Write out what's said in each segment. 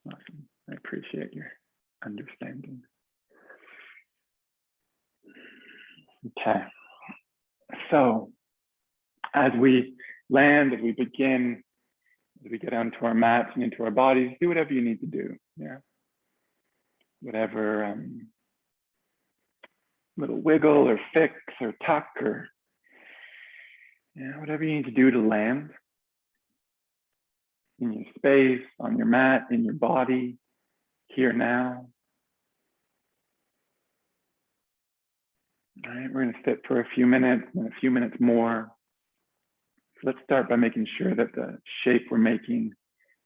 Awesome. I appreciate your understanding. Okay. So as we land, as we begin, as we get onto our mats and into our bodies, do whatever you need to do. Yeah. Whatever little wiggle or fix or tuck or whatever you need to do to land in your space, on your mat, in your body, here now. All right, we're going to sit for a few minutes and a few minutes more. So let's start by making sure that the shape we're making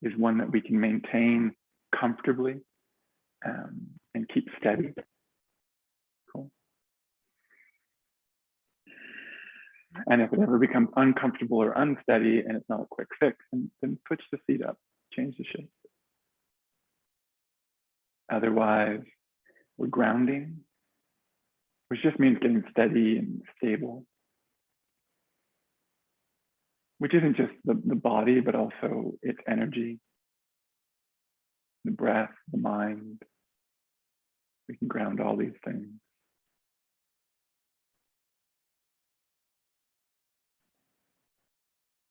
is one that we can maintain comfortably and keep steady. Cool. And if it ever becomes uncomfortable or unsteady and it's not a quick fix, then switch the seat up, change the shape. Otherwise, we're grounding, which just means getting steady and stable, which isn't just the body, but also its energy, the breath, the mind. We can ground all these things.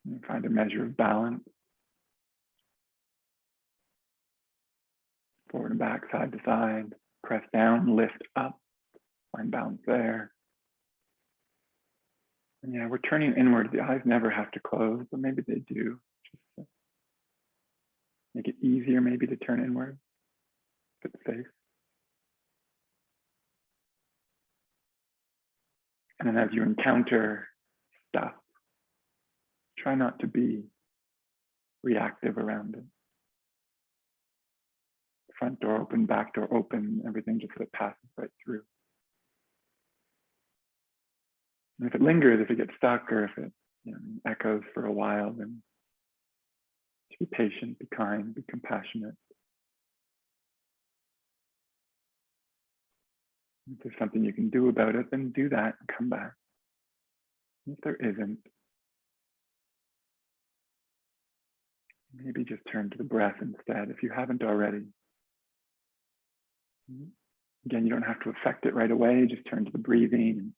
And find a measure of balance. Forward and back, side to side, press down, lift up, find balance there. And yeah, we're turning inward. The eyes never have to close, but maybe they do. Just to make it easier maybe to turn inward, if it's safe. And then as you encounter stuff, try not to be reactive around it. Front door open, back door open, everything just sort of passes right through. And if it lingers, if it gets stuck, or if it echoes for a while, then be patient, be kind, be compassionate. If there's something you can do about it, then do that and come back. If there isn't, maybe just turn to the breath instead if you haven't already. Again, you don't have to affect it right away, just turn to the breathing.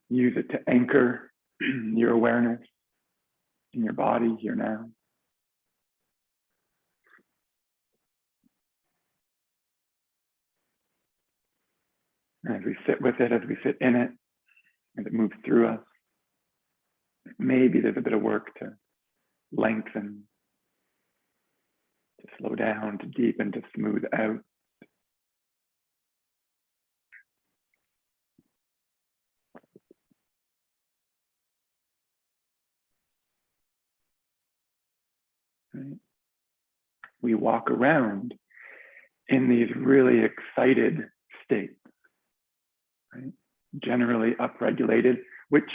Use it to anchor your awareness in your body here now. And as we sit with it, as we sit in it, as it moves through us, maybe there's a bit of work to lengthen, to slow down, to deepen, to smooth out. Right? We walk around in these really excited states, right? Generally upregulated, which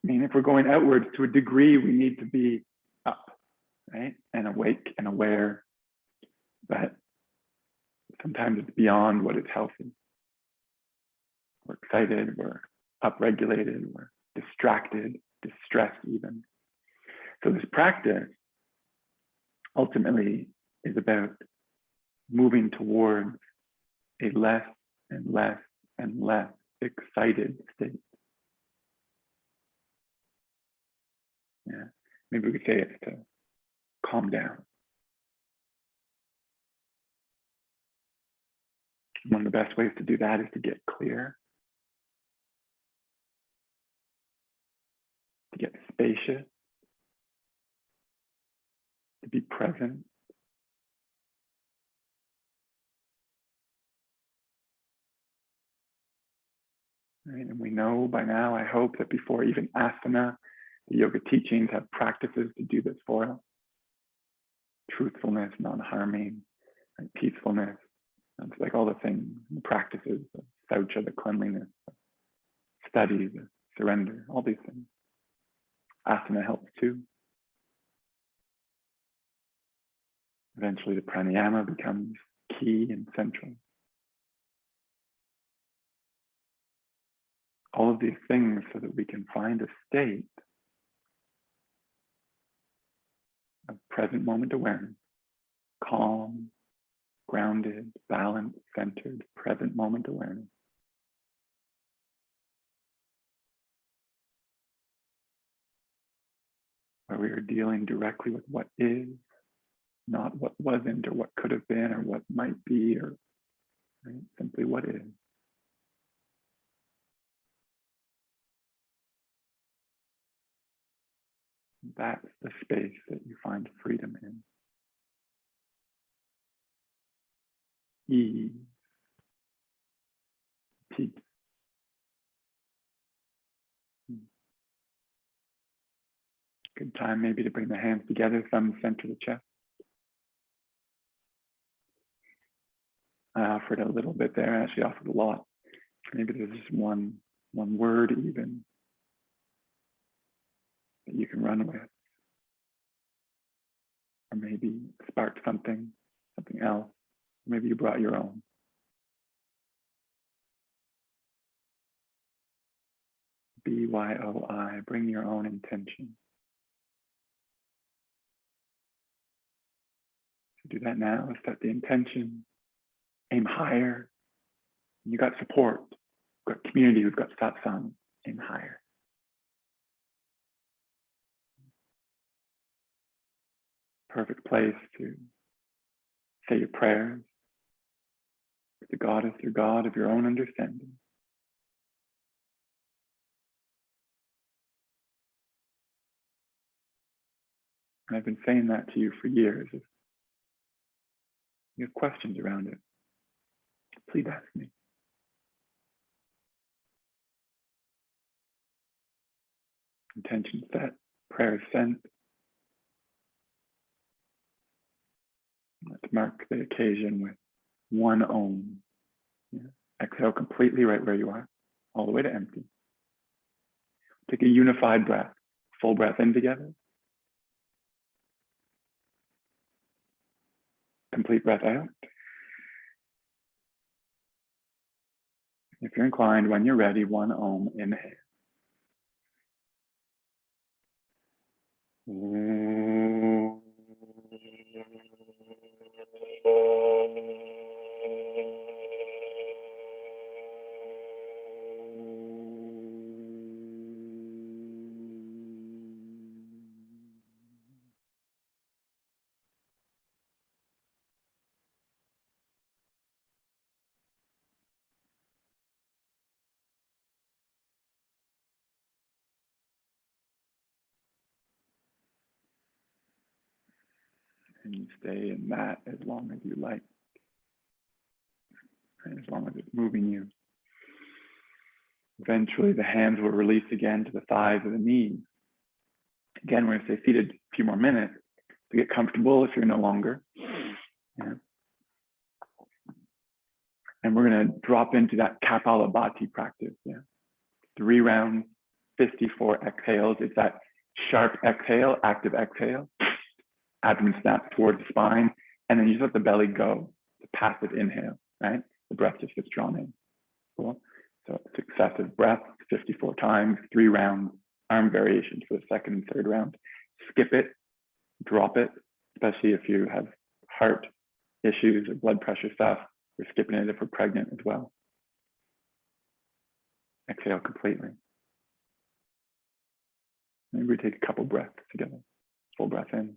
if we're going outwards to a degree, we need to be up, right? And awake and aware, but sometimes it's beyond what is healthy. We're excited, we're upregulated, we're distracted, distressed even. So this practice ultimately is about moving towards a less and less and less excited state. Maybe we could say it's to calm down. One of the best ways to do that is to get clear, to get spacious, to be present. Right? And we know by now, I hope, that before even asana, the yoga teachings have practices to do this for us. Truthfulness, non-harming, right? Peacefulness. It's like all the things, the practices, the saucha, the cleanliness, the study, the surrender, all these things. Asana helps too. Eventually the pranayama becomes key and central. All of these things so that we can find a state present moment awareness, calm, grounded, balanced, centered, present moment awareness. Where we are dealing directly with what is, not what wasn't or what could have been or what might be, or right? Simply what is. That's the space that you find freedom in. Ease, peace. Good time maybe to bring the hands together, thumbs center the chest. I offered a little bit there, I actually offered a lot. Maybe there's just one word even that you can run with. Or maybe spark something else. Maybe you brought your own. BYOI, bring your own intention. So do that now, set the intention, aim higher. You got support, you've got community who've got satsang, aim higher. Perfect place to say your prayers. The goddess, your God of your own understanding. And I've been saying that to you for years. If you have questions around it, please ask me. Intention set, prayer sent. Let's mark the occasion with one Om. Yeah. Exhale completely right where you are, all the way to empty. Take a unified breath, full breath in together. Complete breath out. If you're inclined, when you're ready, one Om, inhale. And you stay in that as long as you like, and as long as it's moving you. Eventually, the hands will release again to the thighs or the knees. Again, we're going to stay seated a few more minutes to get comfortable if you're no longer. Yeah. And we're going to drop into that Kapalabhati practice. Yeah. 3 rounds, 54 exhales. It's that sharp exhale, active exhale. Abdomen snaps towards the spine, and then you just let the belly go. The passive inhale, right? The breath just gets drawn in. Cool. So successive breaths, 54 times, 3 rounds, arm variations for the second and third round. Skip it, drop it, especially if you have heart issues or blood pressure stuff. We're skipping it if we're pregnant as well. Exhale completely. Maybe we take a couple breaths together. Full breath in.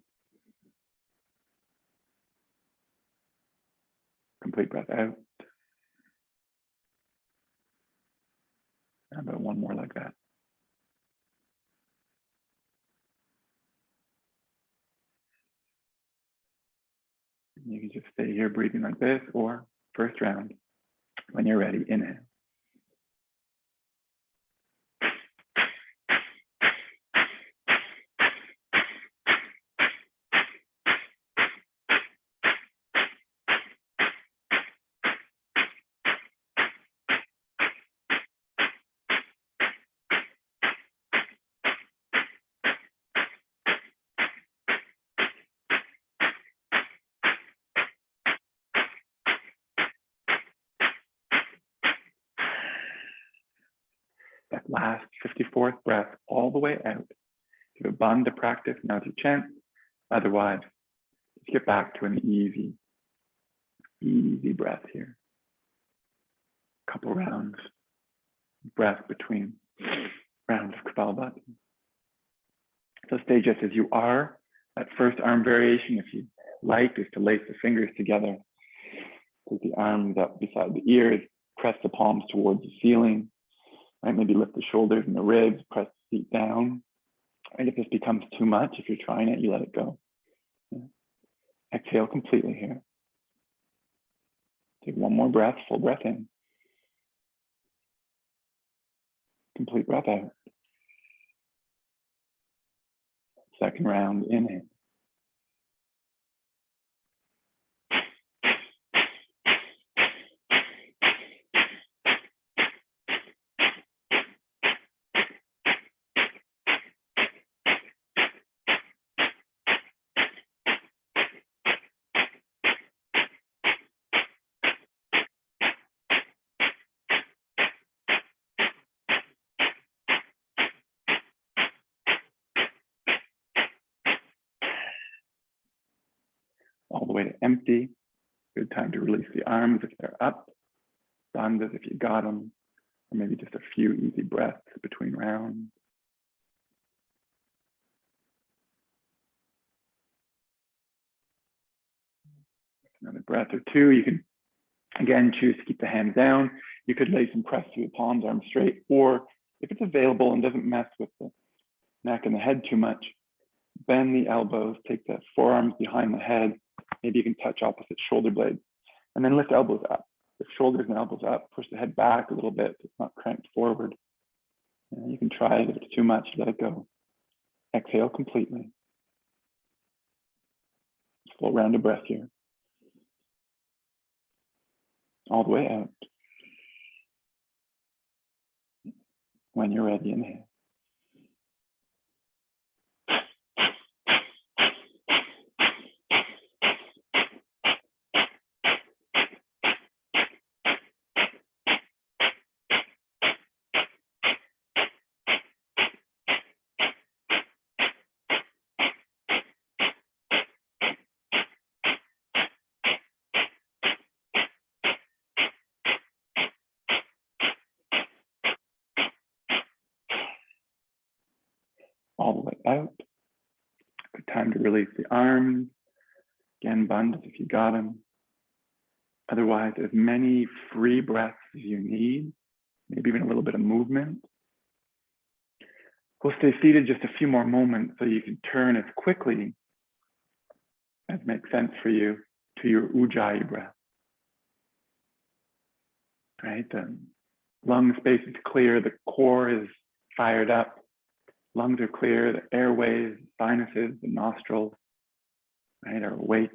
Complete breath out. And about one more like that. You can just stay here breathing like this, or first round, when you're ready, inhale. That last 54th breath all the way out. Give a bandha practice, now to chant. Otherwise, Let's get back to an easy breath here. Couple rounds, breath between rounds of Kapalabhati. So stay just as you are. That first arm variation, if you like, is to lace the fingers together. Take the arms up beside the ears, press the palms towards the ceiling. Right? Maybe lift the shoulders and the ribs, press the feet down. And if this becomes too much, if you're trying it, you let it go. Yeah. Exhale completely here. Take one more breath, full breath in. Complete breath out. Second round, inhale. All the way to empty. Good time to release the arms if they're up. Bandhas if you got them. Or maybe just a few easy breaths between rounds. Another breath or two. You can, again, choose to keep the hands down. You could lay some press through the palms, arms straight, or if it's available and doesn't mess with the neck and the head too much, bend the elbows, take the forearms behind the head. Maybe you can touch opposite shoulder blades, and then lift elbows up. Lift shoulders and elbows up, push the head back a little bit so it's not cranked forward. And you can try it. If it's too much, let it go. Exhale completely. Full round of breath here. All the way out. When you're ready, inhale. All the way out. Good time to release the arms. Again, bandhas if you got them. Otherwise, as many free breaths as you need, maybe even a little bit of movement. We'll stay seated just a few more moments so you can turn as quickly as makes sense for you to your Ujjayi breath. Right? The lung space is clear, the core is fired up, lungs are clear, the airways, sinuses, the nostrils, right, are awake.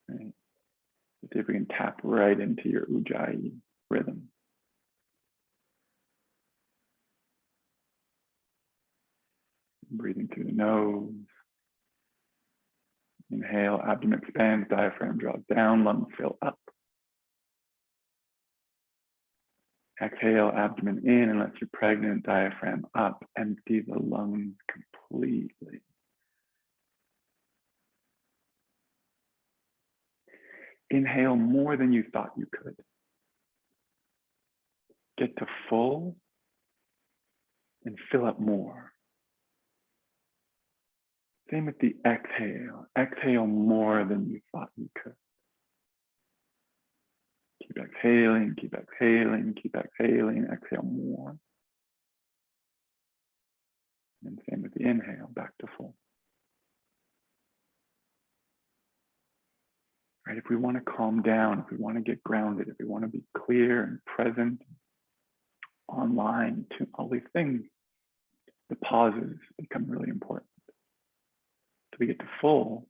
Right? See if we can tap right into your Ujjayi rhythm. Breathing through the nose. Inhale, abdomen expands, diaphragm draws down, lungs fill up. Exhale, abdomen in, and let your pregnant diaphragm up. Empty the lungs completely. Inhale more than you thought you could. Get to full and fill up more. Same with the exhale. Exhale more than you thought you could. Keep exhaling, keep exhaling, keep exhaling. Exhale more. And same with the inhale, back to full. Right? If we want to calm down, if we want to get grounded, if we want to be clear and present, online, to all these things, the pauses become really important. So we get to full.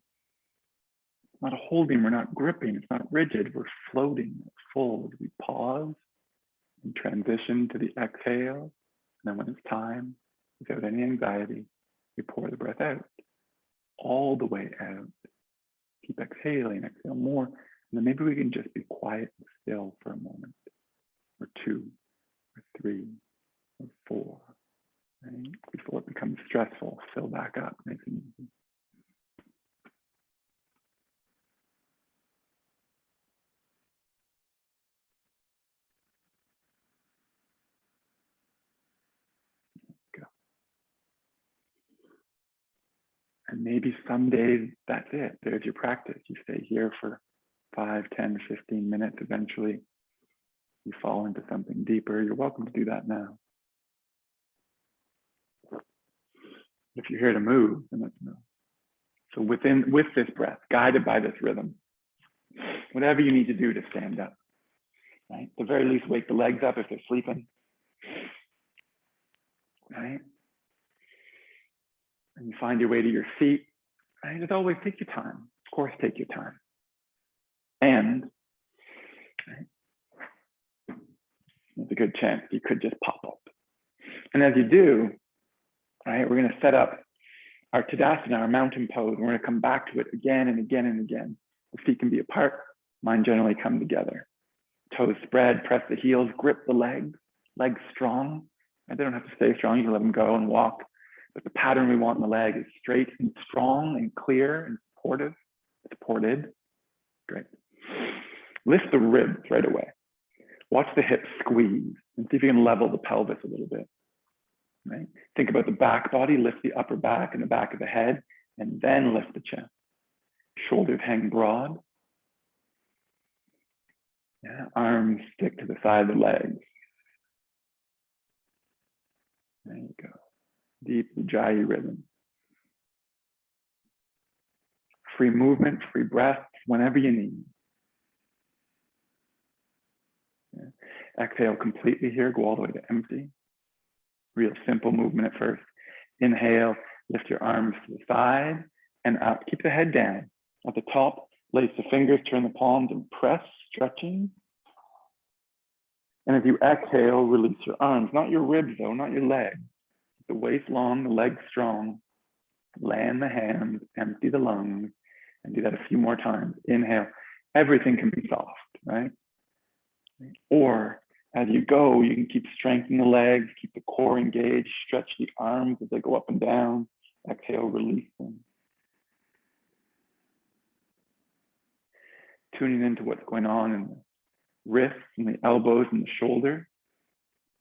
It's not holding, we're not gripping, it's not rigid, we're floating. It's full as we pause and transition to the exhale. And then when it's time, without any anxiety, we pour the breath out, all the way out. Keep exhaling, exhale more. And then maybe we can just be quiet and still for a moment, or two, or three, or four, right? Before it becomes stressful, fill back up, nice and easy. Go. And maybe some days that's it. There's your practice. You stay here for 5, 10, 15 minutes. Eventually, you fall into something deeper. You're welcome to do that now. If you're here to move, then let's move. So with this breath, guided by this rhythm, whatever you need to do to stand up, right? At the very least, wake the legs up if they're sleeping, right? And you find your way to your feet, right? As always, take your time. Of course, take your time. And right, there's a good chance you could just pop up. And as you do, right, we're going to set up our Tadasana, our mountain pose. We're going to come back to it again and again and again. The feet can be apart. Mine generally come together. Toes spread, press the heels, grip the legs strong. And they don't have to stay strong. You can let them go and walk. But the pattern we want in the leg is straight and strong and clear and supportive. Supported. Great. Lift the ribs right away. Watch the hips squeeze and see if you can level the pelvis a little bit. Right? Think about the back body, lift the upper back and the back of the head, and then lift the chest. Shoulders hang broad. Yeah, arms stick to the side of the legs. There you go. Deep Ujjayi rhythm. Free movement, free breath, whenever you need. Yeah. Exhale completely here, go all the way to empty. Real simple movement at first. Inhale, lift your arms to the side and up. Keep the head down. At the top, lace the fingers, turn the palms and press, stretching. And as you exhale, release your arms, not your ribs though, not your legs. The waist long, the legs strong. Land the hands, empty the lungs, and do that a few more times. Inhale, everything can be soft, right? Or as you go, you can keep strengthening the legs, keep the core engaged, stretch the arms as they go up and down. Exhale, release them. Tuning into what's going on in the wrists and the elbows and the shoulder.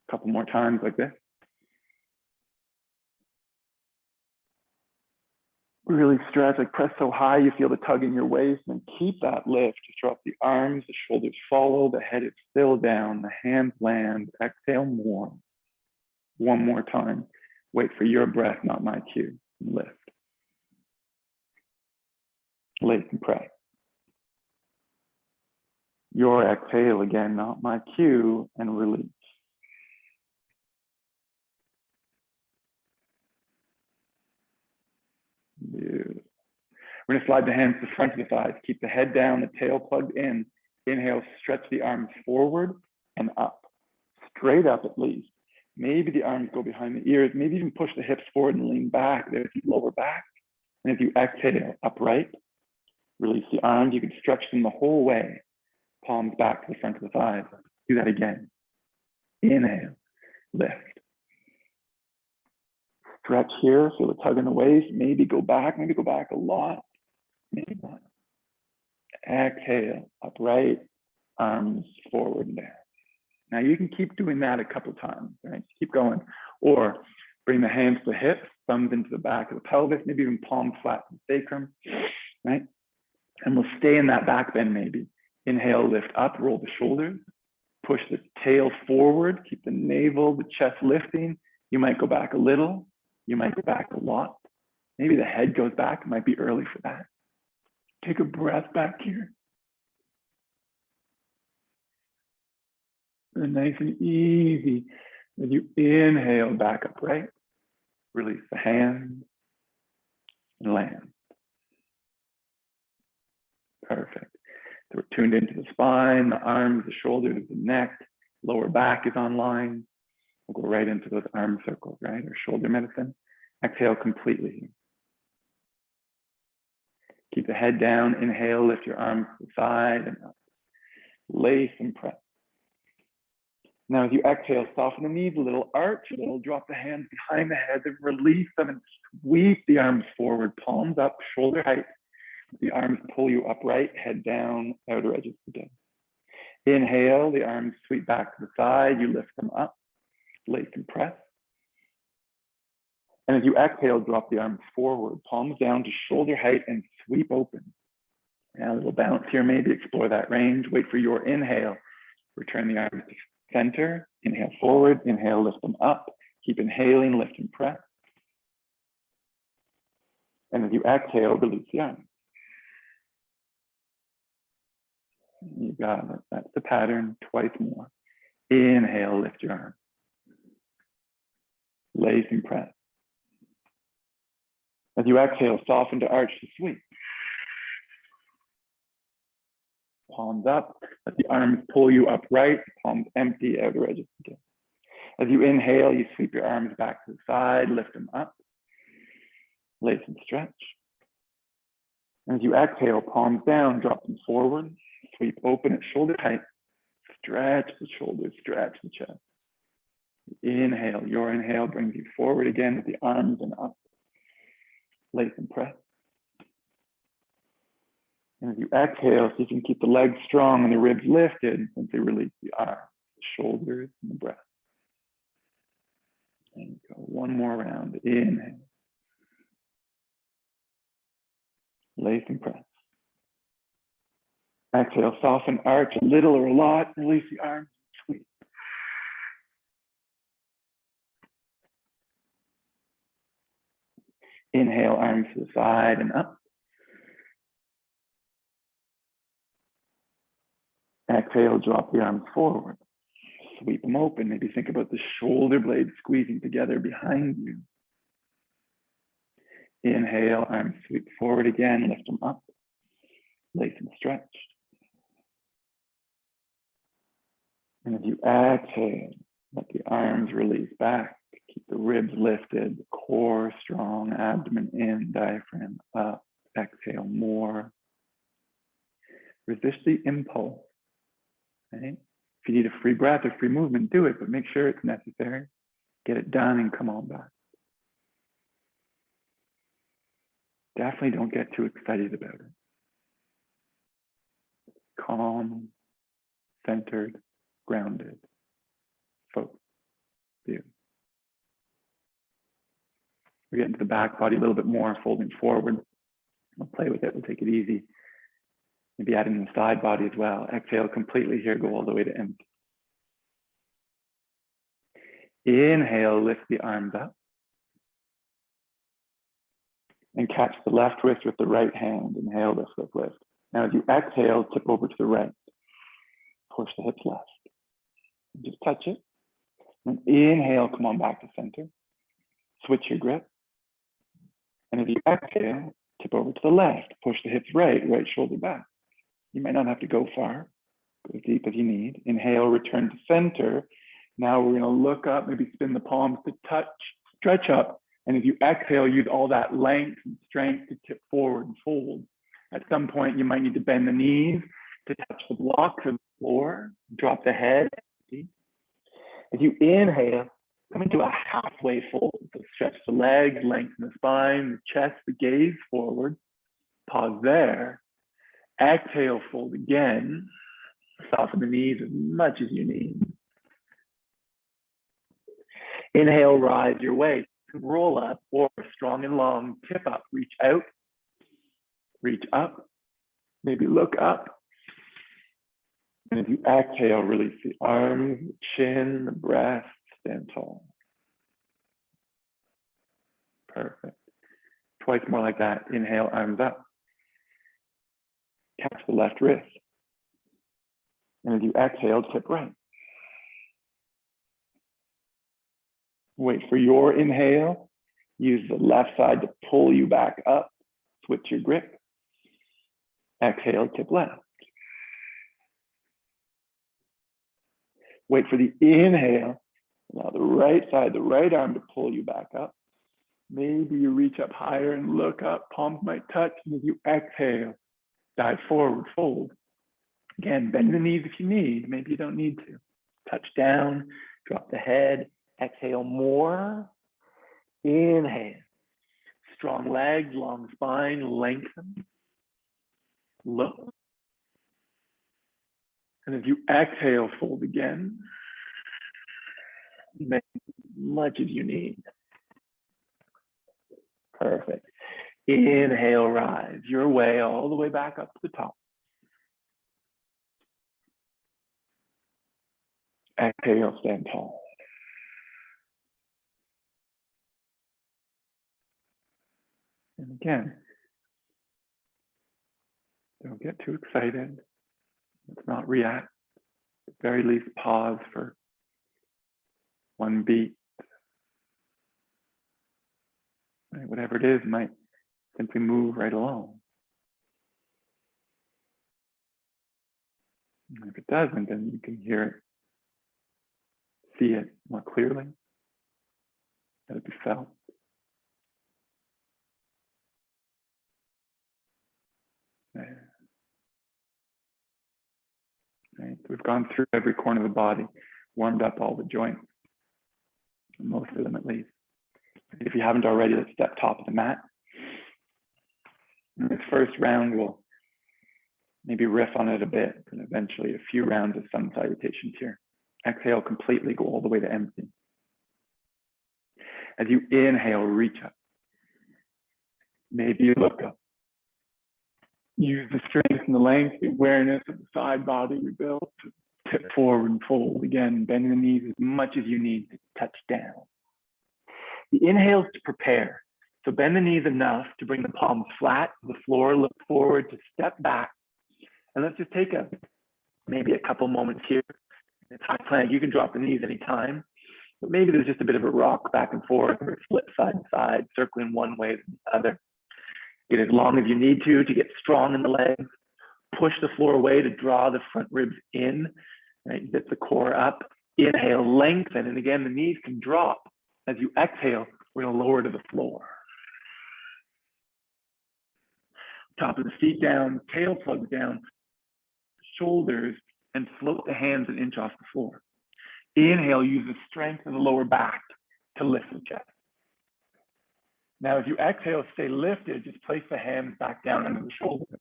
A couple more times like this. Really stretch, like press so high you feel the tug in your waist, and keep that lift. Just drop the arms, the shoulders follow, the head is still down, the hands land. Exhale more. One more time. Wait for your breath, not my cue. Lift. Lace and press. Your exhale again, not my cue, and release. Beautiful. We're going to slide the hands to the front of the thighs. Keep the head down, the tail plugged in. Inhale, stretch the arms forward and up. Straight up at least. Maybe the arms go behind the ears. Maybe even push the hips forward and lean back. There's your lower back. And if you exhale, upright. Release the arms. You can stretch them the whole way. Palms back to the front of the thighs. Do that again. Inhale, lift. Stretch here, feel the tug in the waist. Maybe go back a lot. Maybe not. Exhale, upright, arms forward and down. Now you can keep doing that a couple times, right? Keep going. Or bring the hands to the hips, thumbs into the back of the pelvis, maybe even palms flat to the sacrum, right? And we'll stay in that back bend maybe. Inhale, lift up, roll the shoulders, push the tail forward, keep the navel, the chest lifting. You might go back a little, you might go back a lot. Maybe the head goes back, it might be early for that. Take a breath back here. And nice and easy. As you inhale back up, right? Release the hands and land. Perfect. So we're tuned into the spine, the arms, the shoulders, the neck, lower back is online. We'll go right into those arm circles, right? Or shoulder medicine. Exhale completely. Keep the head down. Inhale, lift your arms to the side and up. Lace and press. Now, as you exhale, soften the knees a little, arch a little, drop the hands behind the head, then release them and sweep the arms forward, palms up, shoulder height. The arms pull you upright, head down, outer edges down. Inhale, the arms sweep back to the side, you lift them up, lace and press. And as you exhale, drop the arms forward, palms down to shoulder height and sweep open. Now a little bounce here, maybe explore that range. Wait for your inhale. Return the arms to center. Inhale forward, inhale, lift them up. Keep inhaling, lift and press. And as you exhale, release the arms. You got it. That's the pattern. Twice more. Inhale, lift your arms. Lace and press. As you exhale, soften to arch to sweep. Palms up. Let the arms pull you upright. Palms empty, outer edges together. As you inhale, you sweep your arms back to the side, lift them up. Lace and stretch. And as you exhale, palms down, drop them forward. Sweep open at shoulder height. Stretch the shoulders, stretch the chest. Inhale, your inhale brings you forward again with the arms and up. Lace and press. And as you exhale, so you can keep the legs strong and the ribs lifted, simply release the arms, the shoulders, and the breath. And go one more round. Inhale. Lace and press. Exhale, soften, arch a little or a lot, release the arms, sweep. Inhale, arms to the side and up. Exhale, drop the arms forward. Sweep them open. Maybe think about the shoulder blades squeezing together behind you. Inhale, arms sweep forward again, lift them up. Lace and stretch. And as you exhale, let the arms release back. Keep the ribs lifted, the core strong, abdomen in, diaphragm up. Exhale more. Resist the impulse. Right? If you need a free breath or free movement, do it, but make sure it's necessary. Get it done and come on back. Definitely don't get too excited about it. Calm, centered, grounded, focused. View. We're getting to the back body a little bit more, folding forward. We'll play with it, we'll take it easy. Maybe add in the side body as well. Exhale completely here, go all the way to empty. Inhale, lift the arms up. And catch the left wrist with the right hand. Inhale, lift, lift, lift. Now as you exhale, tip over to the right. Push the hips left. Just touch it. And inhale, come on back to center. Switch your grip. And as you exhale, tip over to the left. Push the hips right, right shoulder back. You might not have to go far. Go as deep as you need. Inhale, return to center. Now we're going to look up, maybe spin the palms to touch, stretch up. And as you exhale, use all that length and strength to tip forward and fold. At some point, you might need to bend the knees to touch the blocks of the floor. Drop the head. As you inhale, come into a halfway fold. So stretch the legs, lengthen the spine, the chest, the gaze forward. Pause there. Exhale, fold again. Soften the knees as much as you need. Inhale, rise your way. Roll up or strong and long, tip up, reach out, reach up, maybe look up. And as you exhale, release the arms, the chin, the breast, stand tall. Perfect. Twice more like that. Inhale, arms up. Catch the left wrist. And as you exhale, tip right. Wait for your inhale. Use the left side to pull you back up. Switch your grip. Exhale, tip left. Wait for the inhale. Now the right side, the right arm to pull you back up. Maybe you reach up higher and look up. Palms might touch. And as you exhale, dive forward, fold. Again, bend the knees if you need. Maybe you don't need to. touch down, drop the head, exhale more, inhale. Strong legs, long spine, lengthen, look. And as you exhale, fold again. Make as much as you need. Perfect. Inhale, rise your way all the way back up to the top. Exhale, stand tall. And again, don't get too excited. Let's not react. At the very least, pause for one beat. Right? Whatever it is might simply move right along. And if it doesn't, then you can hear it, see it more clearly. Let it be felt. There. Right? We've gone through every corner of the body, warmed up all the joints, most of them at least. If you haven't already, let's step top of the mat. In this first round, we'll maybe riff on it a bit, and eventually a few rounds of sun salutations here. Exhale completely, go all the way to empty. As you inhale, reach up. Maybe you look up. Use the strength and the length, the awareness of the side body we built to tip forward and fold again, bending the knees as much as you need to touch down. The inhale is to prepare. So bend the knees enough to bring the palms flat to the floor, look forward to step back. And let's just take maybe a couple moments here. It's high plank, you can drop the knees anytime, but maybe there's just a bit of a rock back and forth or flip side to side, circling one way to the other. Get as long as you need to get strong in the legs. Push the floor away to draw the front ribs in, right? Get the core up. Inhale, lengthen, and again, the knees can drop. As you exhale, we're gonna lower to the floor. Top of the feet down, tail plugs down, shoulders, and float the hands an inch off the floor. Inhale, use the strength of the lower back to lift the chest. Now, as you exhale, stay lifted, just place the hands back down under the shoulders.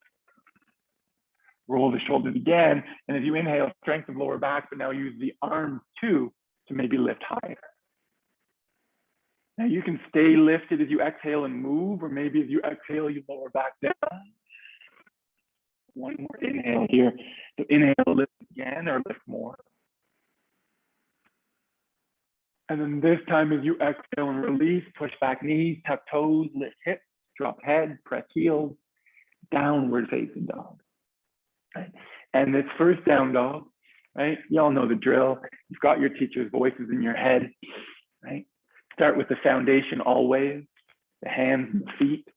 Roll the shoulders again, and as you inhale, strength of lower back, but now use the arms too to maybe lift higher. Now you can stay lifted as you exhale and move, or maybe as you exhale, you lower back down. One more inhale here. So inhale, lift again, or lift more. And then this time as you exhale and release, push back knees, tuck toes, lift hips, drop head, press heels, downward facing dog. Right? And this first down dog, right? You all know the drill. You've got your teacher's voices in your head, right? Start with the foundation always, the hands and the feet.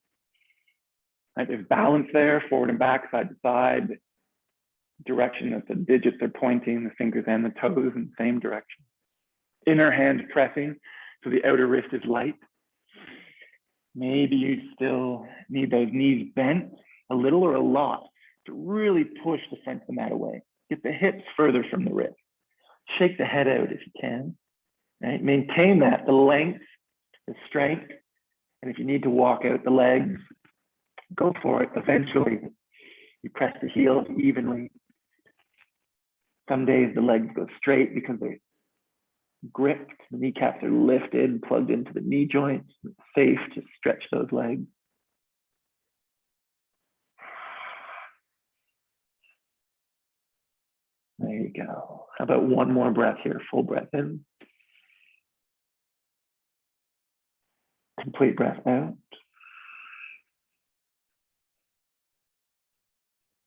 Right? There's balance there, forward and back, side to side. The direction that the digits are pointing, the fingers and the toes in the same direction. Inner hand pressing, so the outer wrist is light. Maybe you still need those knees bent a little or a lot to really push the front of the mat away. Get the hips further from the wrist. Shake the head out if you can. Right? Maintain that, the length, the strength, and if you need to walk out the legs, go for it. Eventually, you press the heels evenly. Some days the legs go straight because they're gripped, the kneecaps are lifted, plugged into the knee joints. It's safe to stretch those legs. There you go. How about one more breath here? Full breath in. Complete breath out.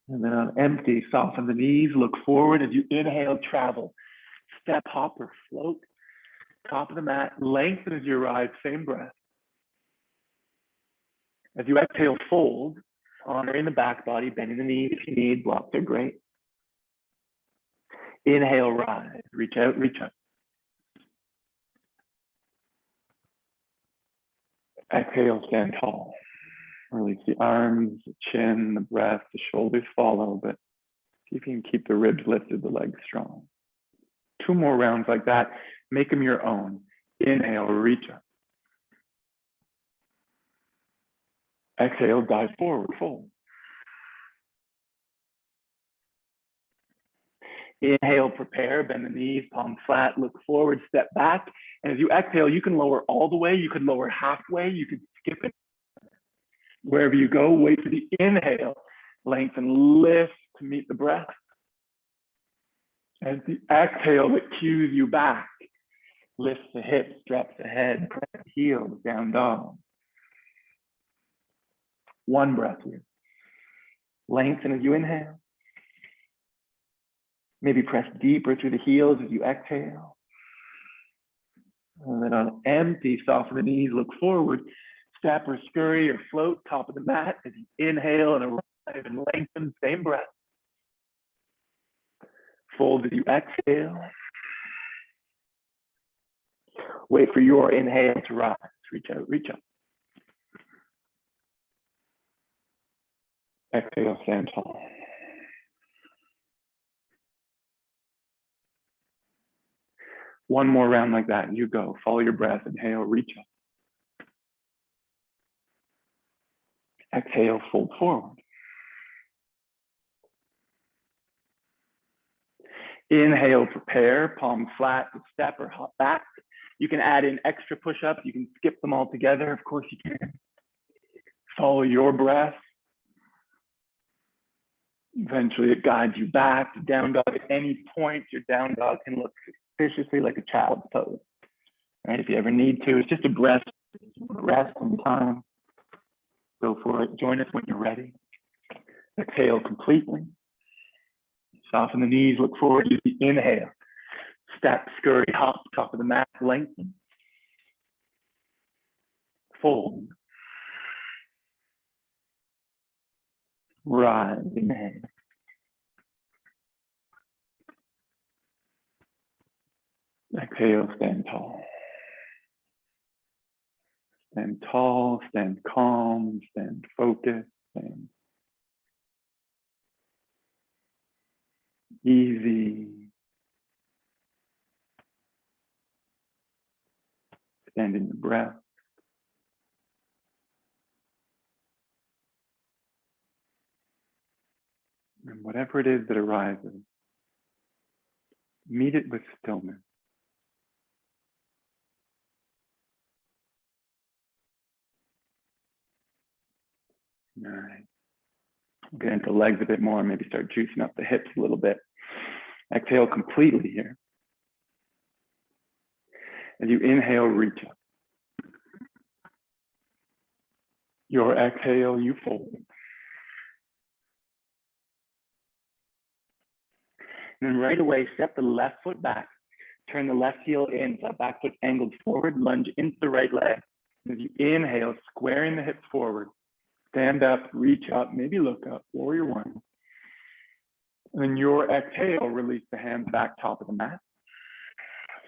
And then on empty, soften the knees, look forward as you inhale, travel. Step, hop, or float. Top of the mat, lengthen as you rise, same breath. As you exhale, fold, honoring the back body, bending the knees if you need, blocks are great. Inhale, rise, reach out, reach up. Exhale, stand tall. Release the arms, the chin, the breath, the shoulders follow, but see if you can keep the ribs lifted, the legs strong. 2 more rounds like that. Make them your own. Inhale, reach up. Exhale, dive forward, fold. Inhale, prepare, bend the knees, palm flat, look forward, step back. And as you exhale, you can lower all the way, you could lower halfway, you could skip it. Wherever you go, wait for the inhale. Lengthen, lift to meet the breath. As the exhale that cues you back, lift the hips, drops the head, press the heels, down dog. 1 breath here. Lengthen as you inhale. Maybe press deeper through the heels as you exhale. And then on empty, soften the knees, look forward. Step or scurry or float top of the mat as you inhale and arrive and lengthen, same breath. Fold as you exhale. Wait for your inhale to rise. Reach out, reach up. Exhale, stand tall. One more round like that, and you go. Follow your breath. Inhale, reach up. Exhale, fold forward. Inhale, prepare, palm flat, step or hop back. You can add in extra push-ups. You can skip them all together. Of course you can. Follow your breath. Eventually it guides you back to down dog. At any point, your down dog can look suspiciously like a child's pose. Right? If you ever need to, it's just a breath, rest and time. Go for it. Join us when you're ready. Exhale completely. Soften the knees, look forward. Use the inhale. Step, scurry, hop, top of the mat, lengthen. Fold. Rise, inhale. Exhale, stand tall. Stand tall, stand calm, stand focused, stand easy. Stand in your breath. And whatever it is that arises, meet it with stillness. All right. We'll get into legs a bit more, maybe start juicing up the hips a little bit. Exhale completely here. As you inhale, reach up. Your exhale, you fold. And then right away, step the left foot back. Turn the left heel in, so that back foot angled forward, lunge into the right leg. As you inhale, squaring the hips forward. Stand up, reach up, maybe look up, warrior 1. And then your exhale, release the hands back top of the mat.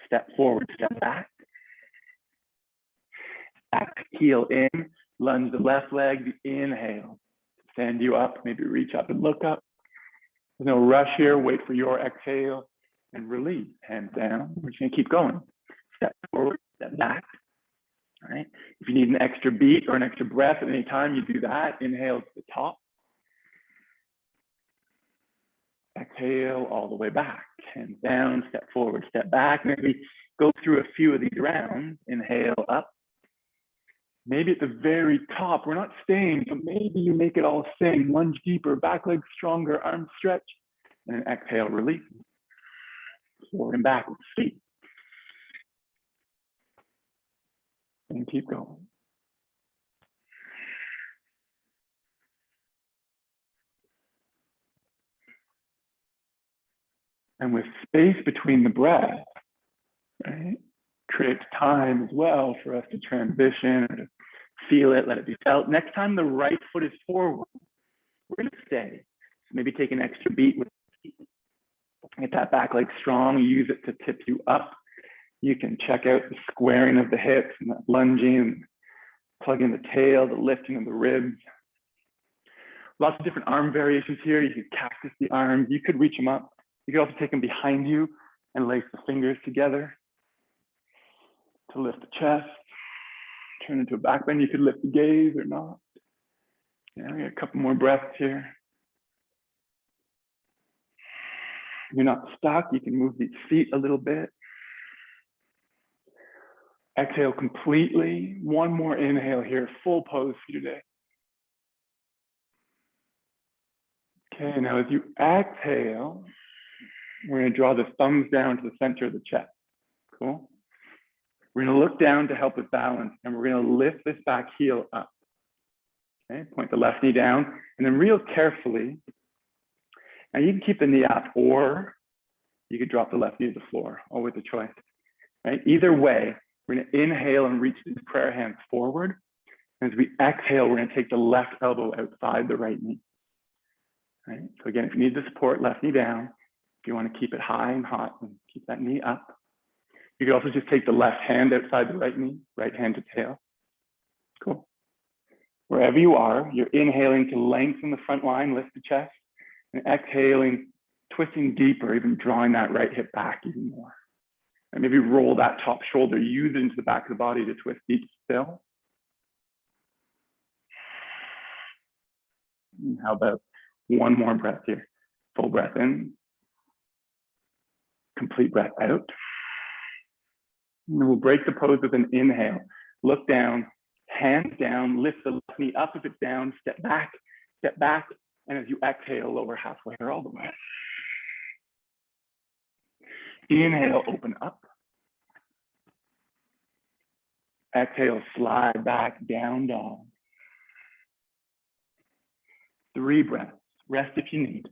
Step forward, step back. Back heel in, lunge the left leg, the inhale. Stand you up, maybe reach up and look up. There's no rush here, wait for your exhale and release. Hands down, we're just gonna keep going. Step forward, step back. All right. If you need an extra beat or an extra breath at any time, you do that. Inhale to the top. Exhale all the way back. Hands down, step forward, step back. Maybe go through a few of these rounds. Inhale up. Maybe at the very top, we're not staying, but maybe you make it all sing. Lunge deeper, back leg stronger, arms stretch. And then exhale, release. Forward and back with feet. And keep going. And with space between the breath, right, creates time as well for us to transition, or to feel it, let it be felt. Next time the right foot is forward, we're gonna stay. So maybe take an extra beat with the feet. Get that back leg strong, use it to tip you up. You can check out the squaring of the hips and that lunging, plugging the tail, the lifting of the ribs. Lots of different arm variations here. You could cactus the arms. You could reach them up. You could also take them behind you and lace the fingers together to lift the chest. Turn into a back bend. You could lift the gaze or not. Yeah, we got a couple more breaths here. If you're not stuck, you can move the feet a little bit. Exhale completely. One more inhale here, full pose for today. Okay, now as you exhale, we're going to draw the thumbs down to the center of the chest. Cool. We're going to look down to help with balance, and we're going to lift this back heel up. Okay, point the left knee down, and then real carefully, now you can keep the knee up, or you could drop the left knee to the floor, always a choice. Right? Either way, we're going to inhale and reach these prayer hands forward. And as we exhale, we're going to take the left elbow outside the right knee. Right? So again, if you need the support, left knee down. If you want to keep it high and hot, and keep that knee up. You could also just take the left hand outside the right knee, right hand to tail. Cool. Wherever you are, you're inhaling to lengthen the front line, lift the chest, and exhaling, twisting deeper, even drawing that right hip back even more. And maybe roll that top shoulder, use it into the back of the body to twist deep still. And how about one more breath here? Full breath in, complete breath out. And then we'll break the pose with an inhale. Look down, hands down, lift the left knee up if it's down, step back, and as you exhale, lower halfway or all the way. Inhale, open up. Exhale, slide back, down dog. 3 breaths. Rest if you need.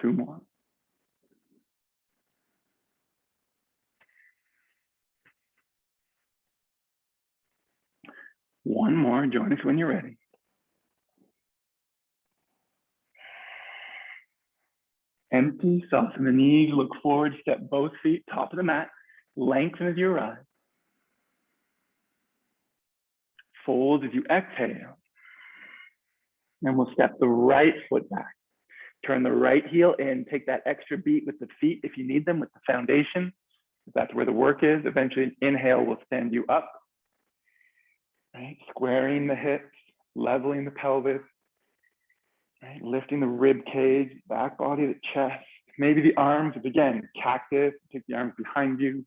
Two more. One more. Join us when you're ready. Empty, soften the knees, look forward, step both feet, top of the mat, lengthen as you rise. Fold as you exhale. And we'll step the right foot back. Turn the right heel in, take that extra beat with the feet if you need them, with the foundation. If that's where the work is, eventually an inhale will stand you up. Right? Squaring the hips, leveling the pelvis. Right? Lifting the rib cage, back body, the chest, maybe the arms, but again, cactus, take the arms behind you.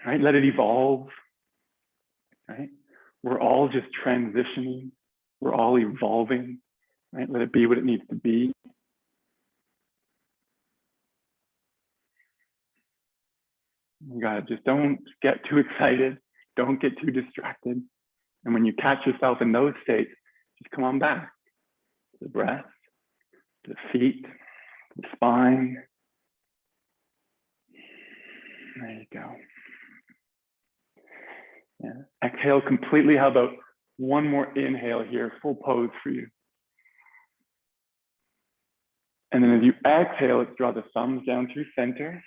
Right? Let it evolve. Right? We're all just transitioning. We're all evolving. Right? Let it be what it needs to be. You gotta just don't get too excited. Don't get too distracted. And when you catch yourself in those states, just come on back. The breath, the feet, the spine. There you go. Yeah. Exhale completely. How about one more inhale here, full pose for you. And then as you exhale, let's draw the thumbs down through center,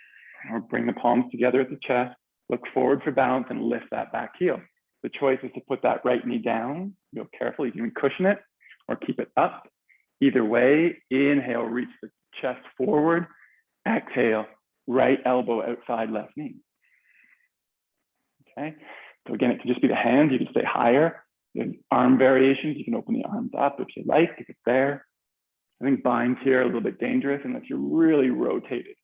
or bring the palms together at the chest. Look forward for balance and lift that back heel. The choice is to put that right knee down. Real carefully, you can cushion it or keep it up. Either way, inhale, reach the chest forward. Exhale, right elbow outside left knee. Okay, so again, it can just be the hands. You can stay higher. There's arm variations. You can open the arms up if you like, if it's there. I think binds here are a little bit dangerous unless you're really rotated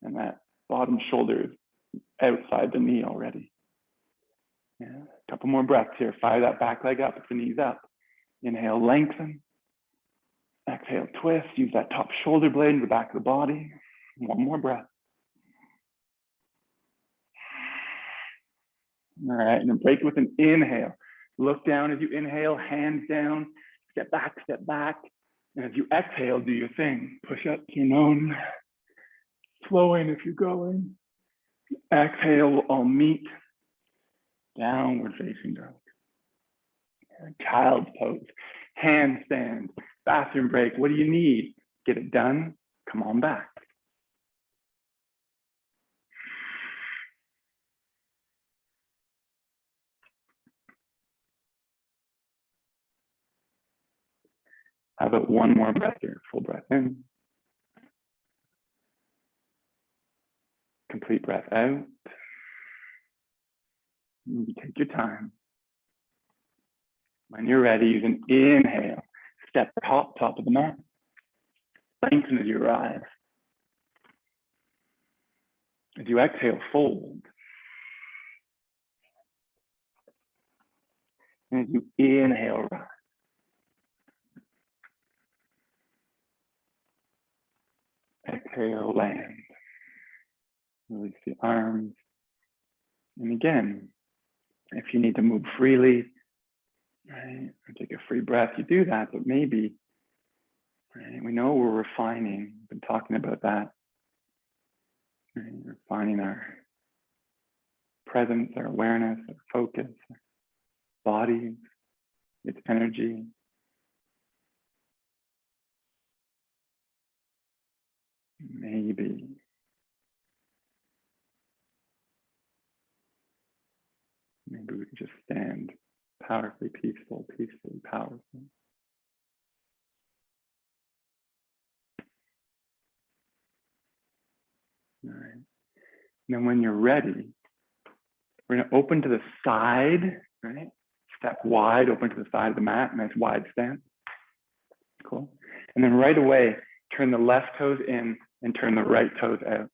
and that bottom shoulder is outside the knee already. Yeah, a couple more breaths here. Fire that back leg up if the knee's up. Inhale, lengthen. Exhale, twist. Use that top shoulder blade in the back of the body. One more breath. All right, and then break with an inhale. Look down as you inhale, hands down, step back, step back. And as you exhale, do your thing. Push up to your moan. Flowing if you're going. Exhale, we'll all meet. Downward facing dog. Child's pose. Handstand. Bathroom break. What do you need? Get it done. Come on back. How about one more breath here? Full breath in. Complete breath out. You take your time. When you're ready, you can inhale. Step top of the mat. Lengthen as you rise. As you exhale, fold. And as you inhale, rise. Exhale, land. Release the arms. And again, if you need to move freely, right, or take a free breath, you do that, but maybe, right, we know we're refining. We've been talking about that. Right, refining our presence, our awareness, our focus, our body, its energy. Maybe we can just stand powerfully peaceful, peacefully powerful. All right. Then when you're ready, we're going to open to the side, right? Step wide, open to the side of the mat, nice wide stance. Cool. And then right away, turn the left toes in and turn the right toes out.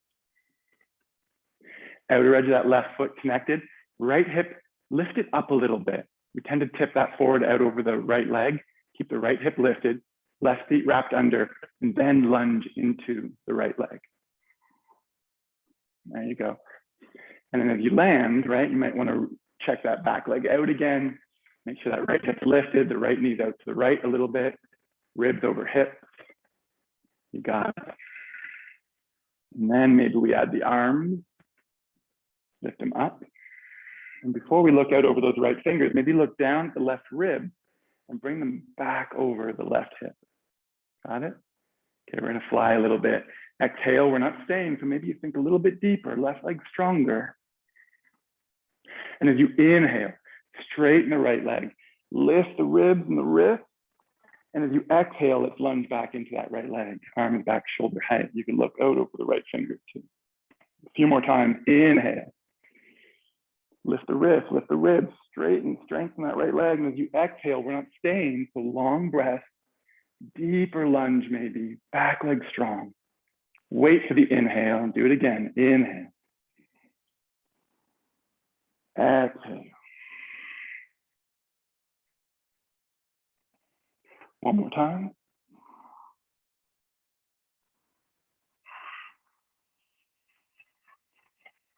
Outer edge of that left foot connected, right hip, lift it up a little bit. We tend to tip that forward out over the right leg. Keep the right hip lifted, left feet wrapped under, and then lunge into the right leg. There you go. And then as you land, right, you might want to check that back leg out again. Make sure that right hip's lifted, the right knee's out to the right a little bit, ribs over hips. You got it. And then maybe we add the arms, lift them up. And before we look out over those right fingers, maybe look down at the left rib and bring them back over the left hip. Got it? Okay, we're gonna fly a little bit. Exhale, we're not staying, so maybe you think a little bit deeper, left leg stronger. And as you inhale, straighten the right leg, lift the ribs and the wrist. And as you exhale, let's lunge back into that right leg, arms back, shoulder height. You can look out over the right finger too. A few more times, inhale. Lift the wrist, lift the ribs, straighten, strengthen that right leg. And as you exhale, we're not staying, so long breath, deeper lunge maybe, back leg strong. Wait for the inhale and do it again. Inhale. Exhale. One more time.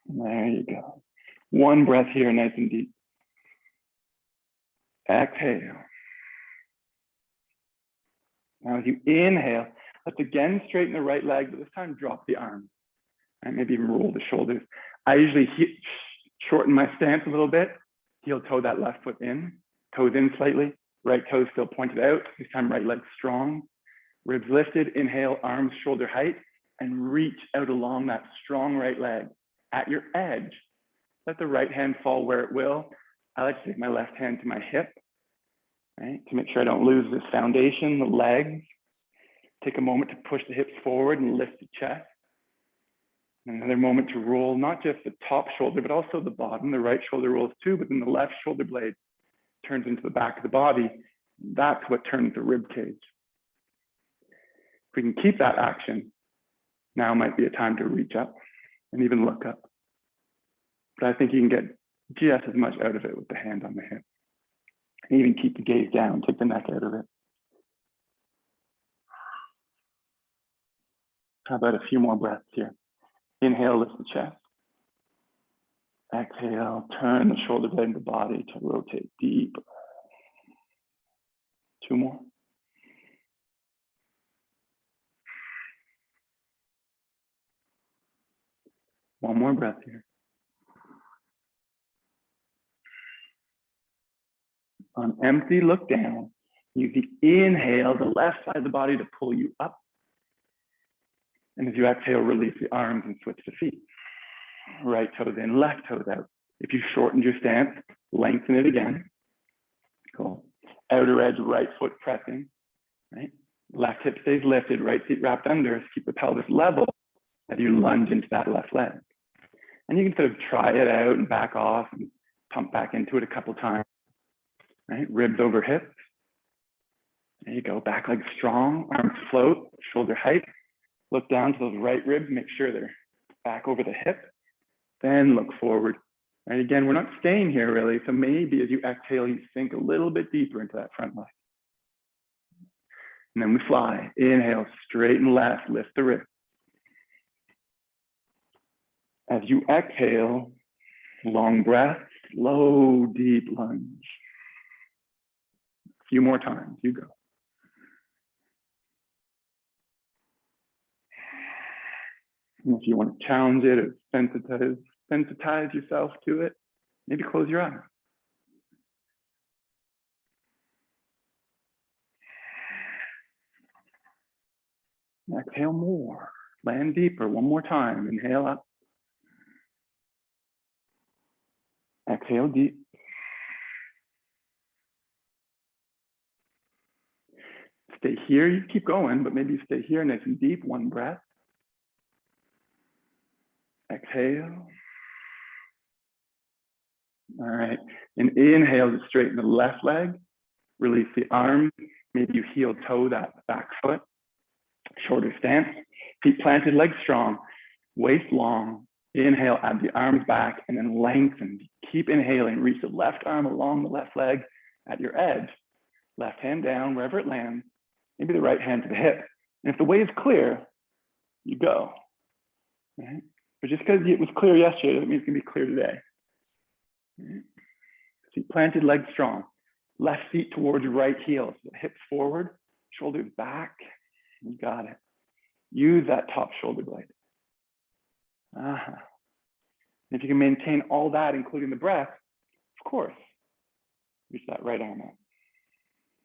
There you go. One breath here, nice and deep. Exhale. Now as you inhale, let's again straighten the right leg, but this time drop the arms. Right? Maybe even roll the shoulders. I usually shorten my stance a little bit. Heel toe that left foot in, toes in slightly, right toes still pointed out. This time right leg strong, ribs lifted, inhale, arms shoulder height, and reach out along that strong right leg. At your edge, let the right hand fall where it will. I like to take my left hand to my hip, right? To make sure I don't lose this foundation, the legs. Take a moment to push the hips forward and lift the chest. Another moment to roll, not just the top shoulder, but also the bottom. The right shoulder rolls too, but then the left shoulder blade turns into the back of the body. That's what turns the rib cage. If we can keep that action, now might be a time to reach up and even look up. But I think you can get just as much out of it with the hand on the hip. And even keep the gaze down, take the neck out of it. How about a few more breaths here? Inhale, lift the chest. Exhale, turn the shoulder blade in the body to rotate deep. Two more. One more breath here. On empty, look down. Use the inhale, the left side of the body to pull you up. And as you exhale, release the arms and switch the feet. Right toes in, left toes out. If you shortened your stance, lengthen it again. Cool. Outer edge, right foot pressing. right? Left hip stays lifted, right feet wrapped under, keep the pelvis level as you lunge into that left leg. And you can sort of try it out and back off and pump back into it a couple times, right? Ribs over hips. There you go, back leg strong, arms float, shoulder height. Look down to those right ribs, make sure they're back over the hip. Then look forward. Right, again, we're not staying here really, so maybe as you exhale, you sink a little bit deeper into that front leg. And then we fly. Inhale, straighten left, lift the wrist. As you exhale, long breath, slow, deep lunge. A few more times, you go. And if you want to challenge it or sensitize yourself to it, maybe close your eyes. Exhale more. Land deeper. One more time. Inhale up. Exhale deep. Stay here. You keep going, but maybe stay here nice and deep. One breath. Exhale. All right. And inhale to straighten the left leg. Release the arm. Maybe you heel toe that back foot. Shoulder stance. Feet planted, legs strong. Waist long. Inhale, add the arms back and then lengthen. Keep inhaling. Reach the left arm along the left leg at your edge. Left hand down wherever it lands. Maybe the right hand to the hip. And if the way is clear, you go. Right? But just because it was clear yesterday doesn't mean it's going to be clear today. Right? Feet planted, legs strong. Left feet towards right heel. So hips forward, shoulders back. You got it. Use that top shoulder blade. If you can maintain all that, including the breath, of course, reach that right arm up.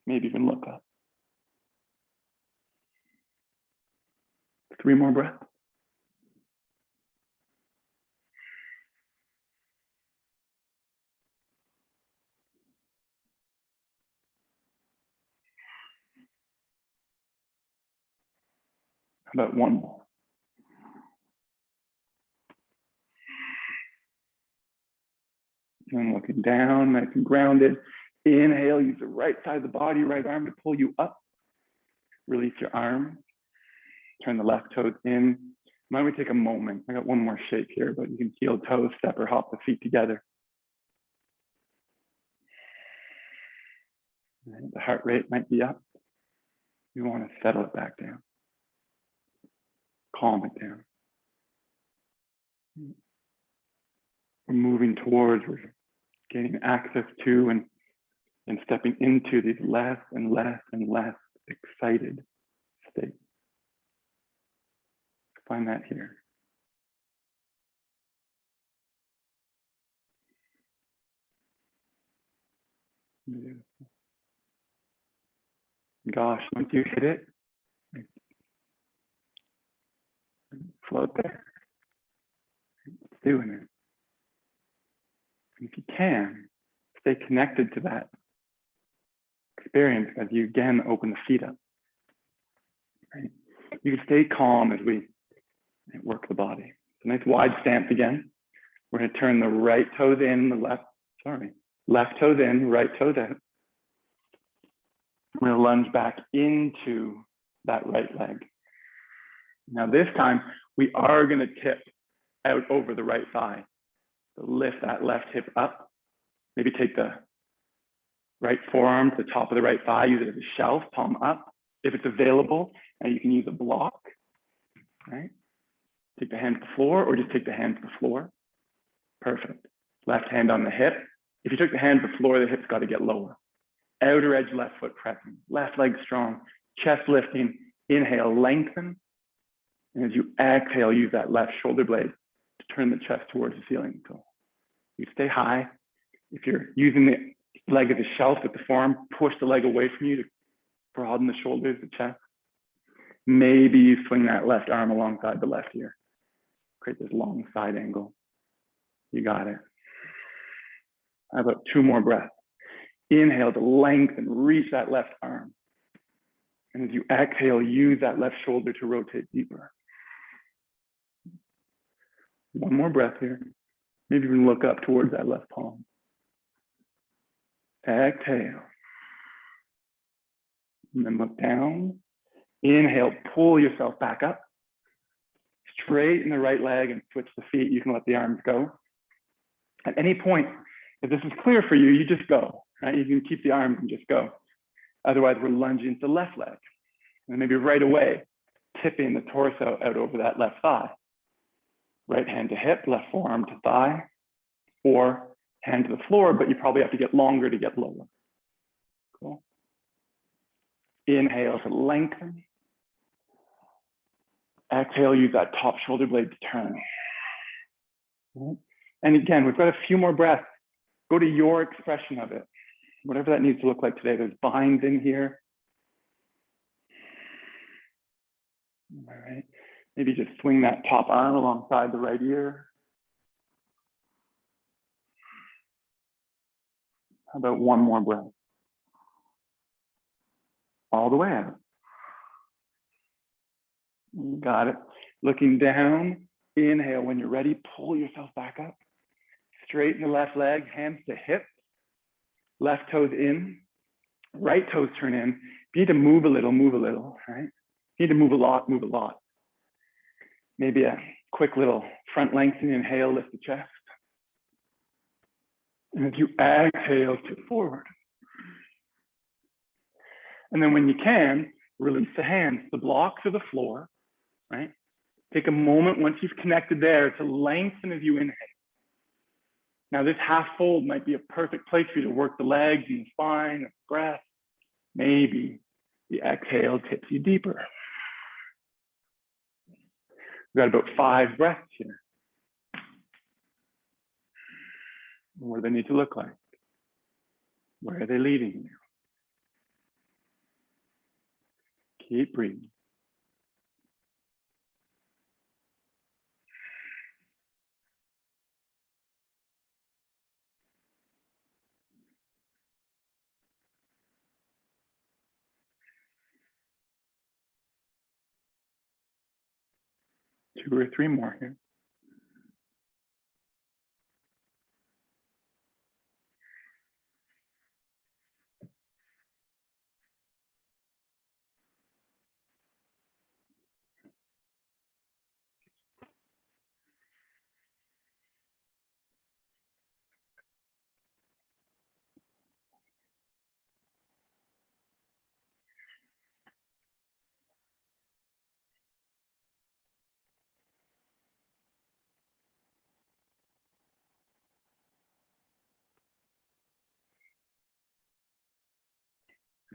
Maybe even look up. 3 more breaths. How about one more? And looking down, nice and grounded. Inhale, use the right side of the body, right arm to pull you up. Release your arm. Turn the left toes in. Why don't we take a moment? I got one more shake here, but you can heel toe, step or hop the feet together. Right, the heart rate might be up. You want to settle it back down. Calm it down. We're moving towards, we're gaining access to and stepping into these less and less and less excited states. Find that here. Beautiful. Gosh, once you hit it, float there. It's doing it. And if you can, stay connected to that experience as you again open the feet up. Right? You can stay calm as we work the body. So nice wide stance again. We're going to turn the right toes in, left toes in, right toes out. We're going to lunge back into that right leg. Now this time, we are going to tip out over the right thigh. So lift that left hip up. Maybe take the right forearm to the top of the right thigh, use it as a shelf, palm up. If it's available, and you can use a block, right? Take the hand to the floor or just take the hand to the floor. Perfect. Left hand on the hip. If you took the hand to the floor, the hip's got to get lower. Outer edge left foot pressing. Left leg strong. Chest lifting. Inhale, lengthen. And as you exhale, use that left shoulder blade to turn the chest towards the ceiling. So you stay high. If you're using the leg as a shelf with the forearm, push the leg away from you to broaden the shoulders, the chest. Maybe you swing that left arm alongside the left ear. Create this long side angle. You got it. How about 2 more breaths? Inhale to lengthen, reach that left arm. And as you exhale, use that left shoulder to rotate deeper. One more breath here. Maybe even look up towards that left palm. Exhale. And then look down. Inhale, pull yourself back up. Straighten the right leg and switch the feet. You can let the arms go. At any point, if this is clear for you, you just go, right? You can keep the arms and just go. Otherwise, we're lunging to the left leg. And maybe right away, tipping the torso out over that left thigh. Right hand to hip, left forearm to thigh, or hand to the floor, but you probably have to get longer to get lower. Cool. Inhale to lengthen. Exhale, use that top shoulder blade to turn. And again, we've got a few more breaths. Go to your expression of it, whatever that needs to look like today. There's binds in here. All right. Maybe just swing that top arm alongside the right ear. How about one more breath? All the way out. You got it. Looking down, inhale. When you're ready, pull yourself back up. Straighten the left leg, hands to hips. Left toes in, right toes turn in. If you need to move a little, right? If you need to move a lot, move a lot. Maybe a quick little front lengthening, inhale, lift the chest. And as you exhale, tip forward. And then when you can, release the hands, the blocks or the floor, right? Take a moment once you've connected there to lengthen as you inhale. Now this half fold might be a perfect place for you to work the legs and the spine, the breath. Maybe the exhale tips you deeper. We've got about 5 breaths here. What do they need to look like? Where are they leading you? Keep breathing. Two or three more here.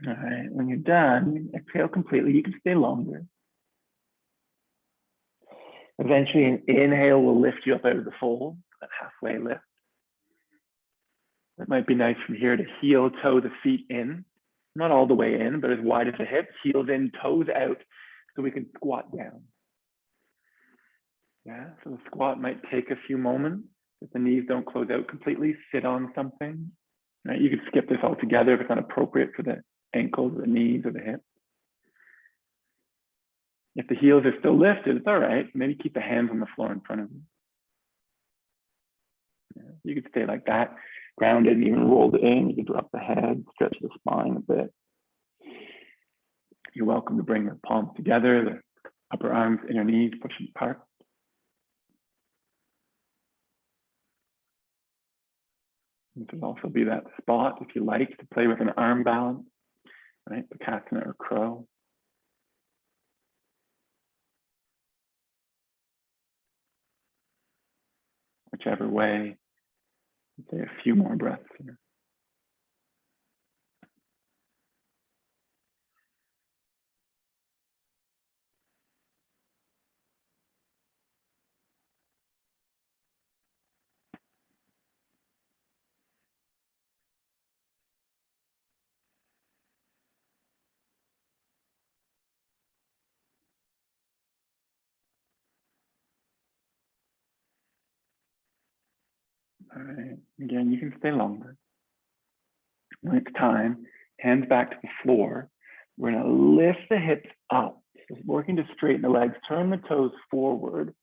All right, when you're done, exhale completely. You can stay longer. Eventually, an inhale will lift you up out of the fold, that halfway lift. It might be nice from here to heel toe the feet in, not all the way in, but as wide as the hips, heels in, toes out, so we can squat down. Yeah, so the squat might take a few moments. If the knees don't close out completely, sit on something. Right? You could skip this altogether if it's not appropriate for the ankles, the knees, or the hips. If the heels are still lifted, it's all right. Maybe keep the hands on the floor in front of you. Yeah, you could stay like that, grounded and even rolled in. You could drop the head, stretch the spine a bit. You're welcome to bring the palms together, the upper arms, inner knees, pushing apart. You can also be that spot, if you like, to play with an arm balance, right? Bakasana or crow. Whichever way. Say a few more breaths here. All right, again, you can stay longer. When it's time, hands back to the floor. We're going to lift the hips up, so working to straighten the legs, turn the toes forward.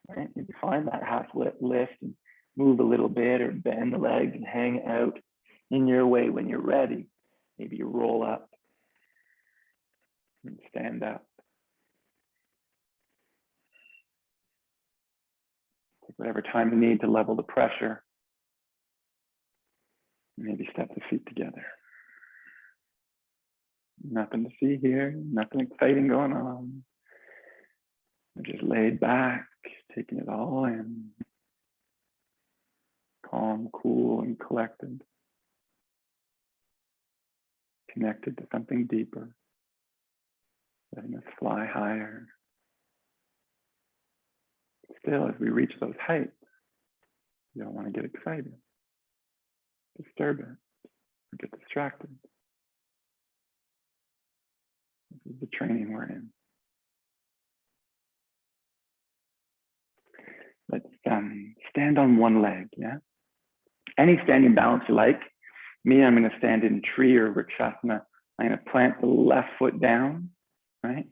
Right? You can find that half lift and move a little bit, or bend the legs and hang out in your way when you're ready. Maybe you roll up and stand up. Take whatever time you need to level the pressure. Maybe step the feet together. Nothing to see here, nothing exciting going on. We're just laid back, taking it all in. Calm, cool, and collected. Connected to something deeper. Letting us fly higher. Still, as we reach those heights, you don't want to get excited, disturb it, or get distracted. This is the training we're in. Let's stand on one leg, yeah? Any standing balance you like. Me, I'm going to stand in tree or vrikshasana. I'm going to plant the left foot down, right?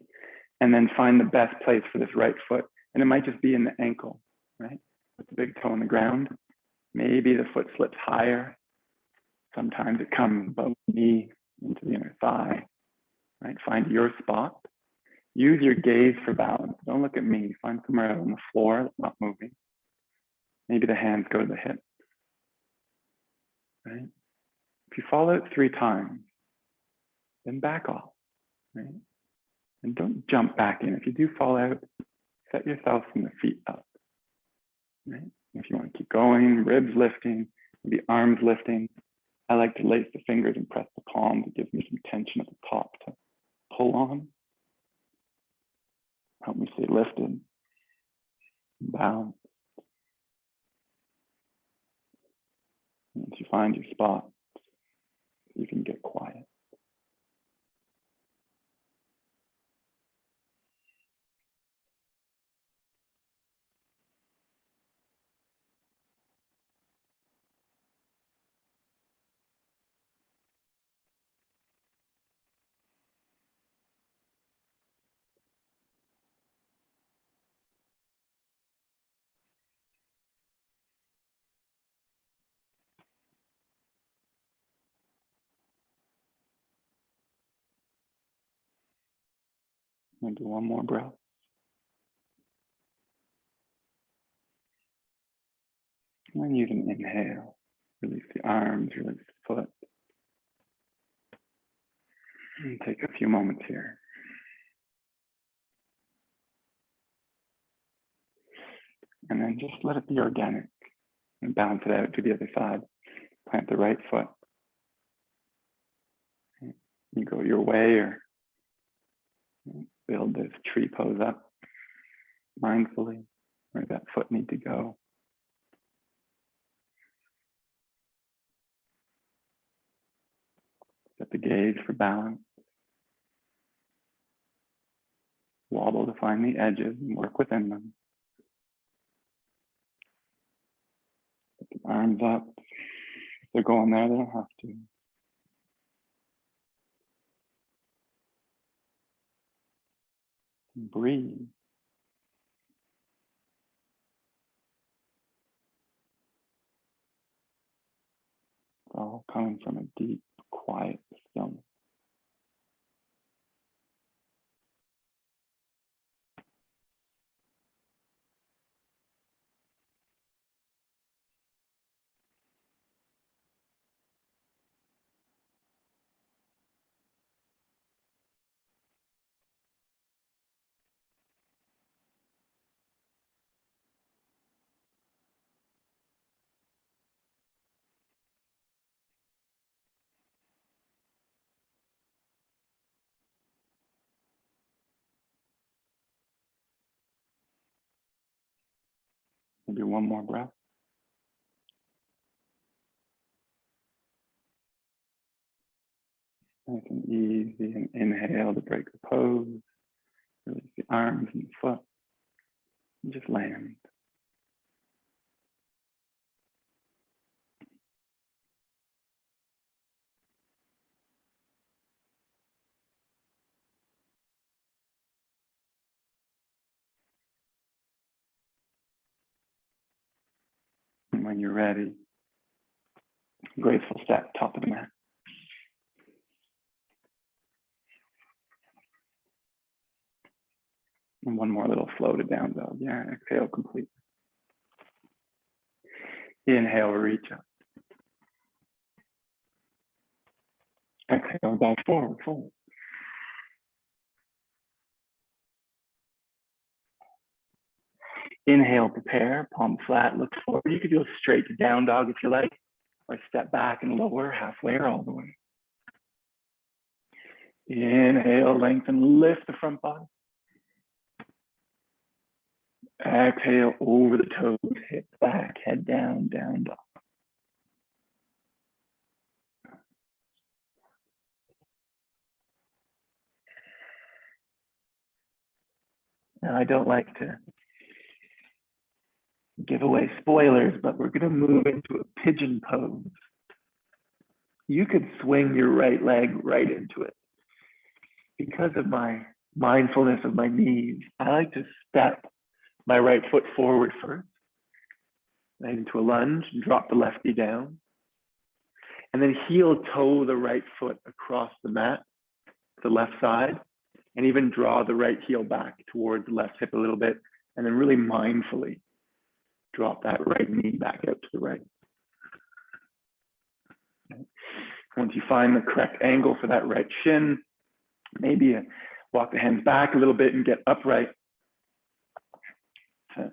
And then find the best place for this right foot. And it might just be in the ankle, right? With the big toe on the ground. Maybe the foot slips higher. Sometimes it comes above the knee into the inner thigh, right? Find your spot. Use your gaze for balance. Don't look at me. Find somewhere on the floor that's not moving. Maybe the hands go to the hip, right? If you fall out 3 times, then back off, right? And don't jump back in. If you do fall out, set yourself from the feet up, right? If you want to keep going, ribs lifting, maybe arms lifting. I like to lace the fingers and press the palms. It gives me some tension at the top to pull on. Help me stay lifted, balanced. And once you find your spot, you can get quiet. And do one more breath. And then use an inhale. Release the arms, release the foot. And take a few moments here. And then just let it be organic and balance it out to the other side. Plant the right foot. You go your way, or build this tree pose up mindfully, where that foot need to go. Set the gaze for balance. Wobble to find the edges and work within them. Put the arms up. If they're going there, they don't have to. And breathe. It's all coming from a deep, quiet stillness. Maybe one more breath. Nice and easy, and inhale to break the pose. Release the arms and the foot. And just land. And when you're ready, graceful step, top of the mat. And one more little flow to down dog. Yeah, exhale completely. Inhale, reach up. Exhale, back forward, forward. Inhale, prepare, palm flat, look forward. You could do a straight to down dog if you like, or step back and lower halfway or all the way. Inhale, lengthen, lift the front body. Exhale, over the toes, hip back, head down, down dog. Now, I don't like to give away spoilers, but we're going to move into a pigeon pose. You could swing your right leg right into it. Because of my mindfulness of my knees, I like to step my right foot forward first, right into a lunge, and drop the left knee down. And then heel toe the right foot across the mat, the left side, and even draw the right heel back towards the left hip a little bit, and then really mindfully drop that right knee back out to the right. Once you find the correct angle for that right shin, maybe you walk the hands back a little bit and get upright. To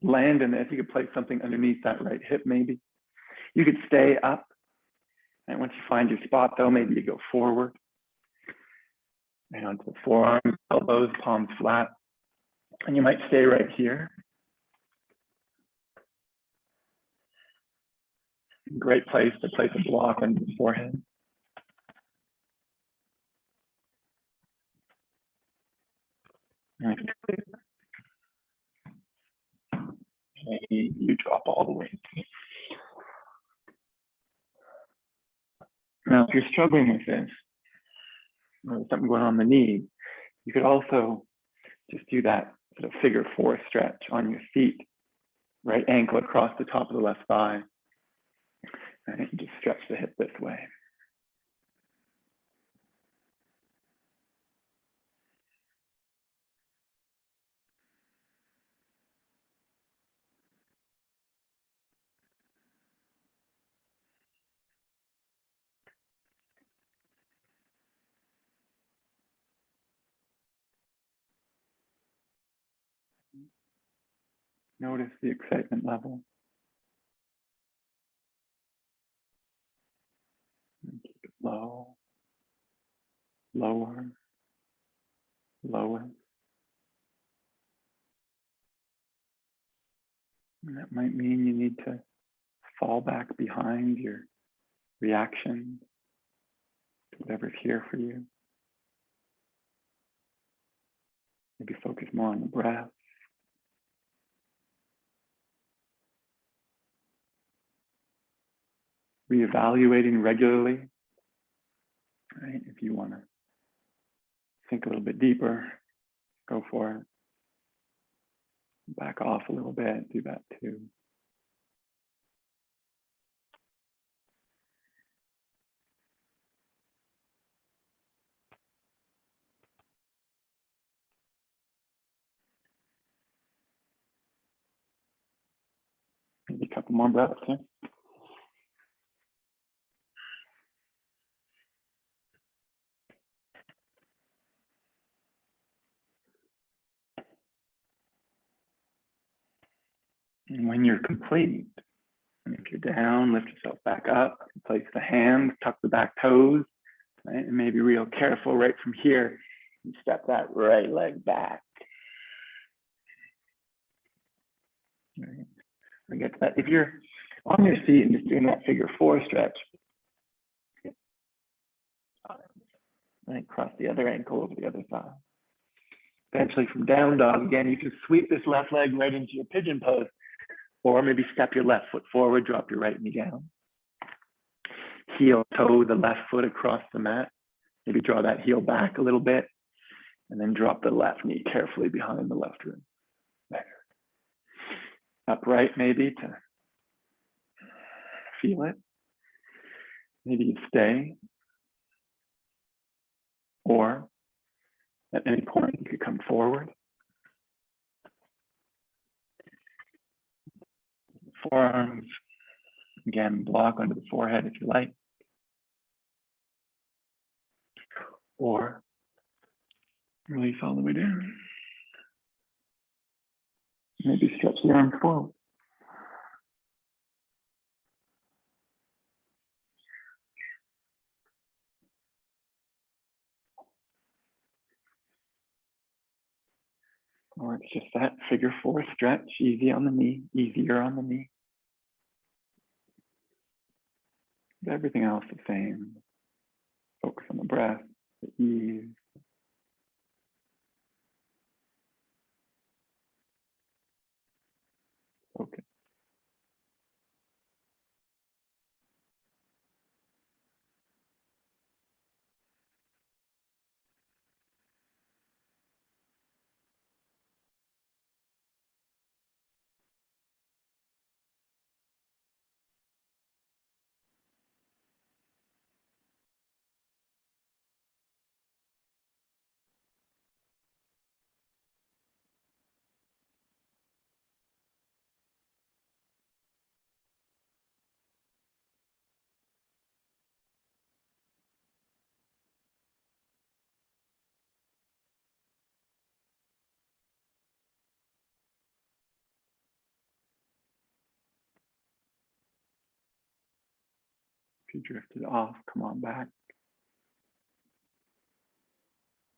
land in this, you could place something underneath that right hip maybe. You could stay up. And once you find your spot though, maybe you go forward. And onto the forearms, elbows, palms flat. And you might stay right here. Great place to place a block on the forehead. You drop all the way. Now, if you're struggling with this, or something going on the knee, you could also just do that sort of figure four stretch on your feet, right ankle across the top of the left thigh, right? And just stretch the hip this way. Notice the excitement level. And keep it low, lower, lower. And that might mean you need to fall back behind your reaction to whatever's here for you. Maybe focus more on the breath. Reevaluating regularly, right? If you want to think a little bit deeper, go for it. Back off a little bit, do that too. Maybe a couple more breaths here. And when you're complete, and if you're down, lift yourself back up, place the hands, tuck the back toes, right? And maybe real careful right from here, and step that right leg back. Right. We get to that. If you're on your feet and just doing that figure four stretch, right, cross the other ankle over the other side. Eventually from down dog, again, you can sweep this left leg right into your pigeon pose, or maybe step your left foot forward, drop your right knee down. Heel toe the left foot across the mat. Maybe draw that heel back a little bit, and then drop the left knee carefully behind the left rib. There. Upright maybe to feel it. Maybe you stay, or at any point you could come forward. Forearms, again, block under the forehead if you like. Or release all the way down. Maybe stretch the arms forward. Or it's just that figure four stretch, easy on the knee, easier on the knee. Everything else the same. Focus on the breath, the ease. Focus. If you drifted off, come on back.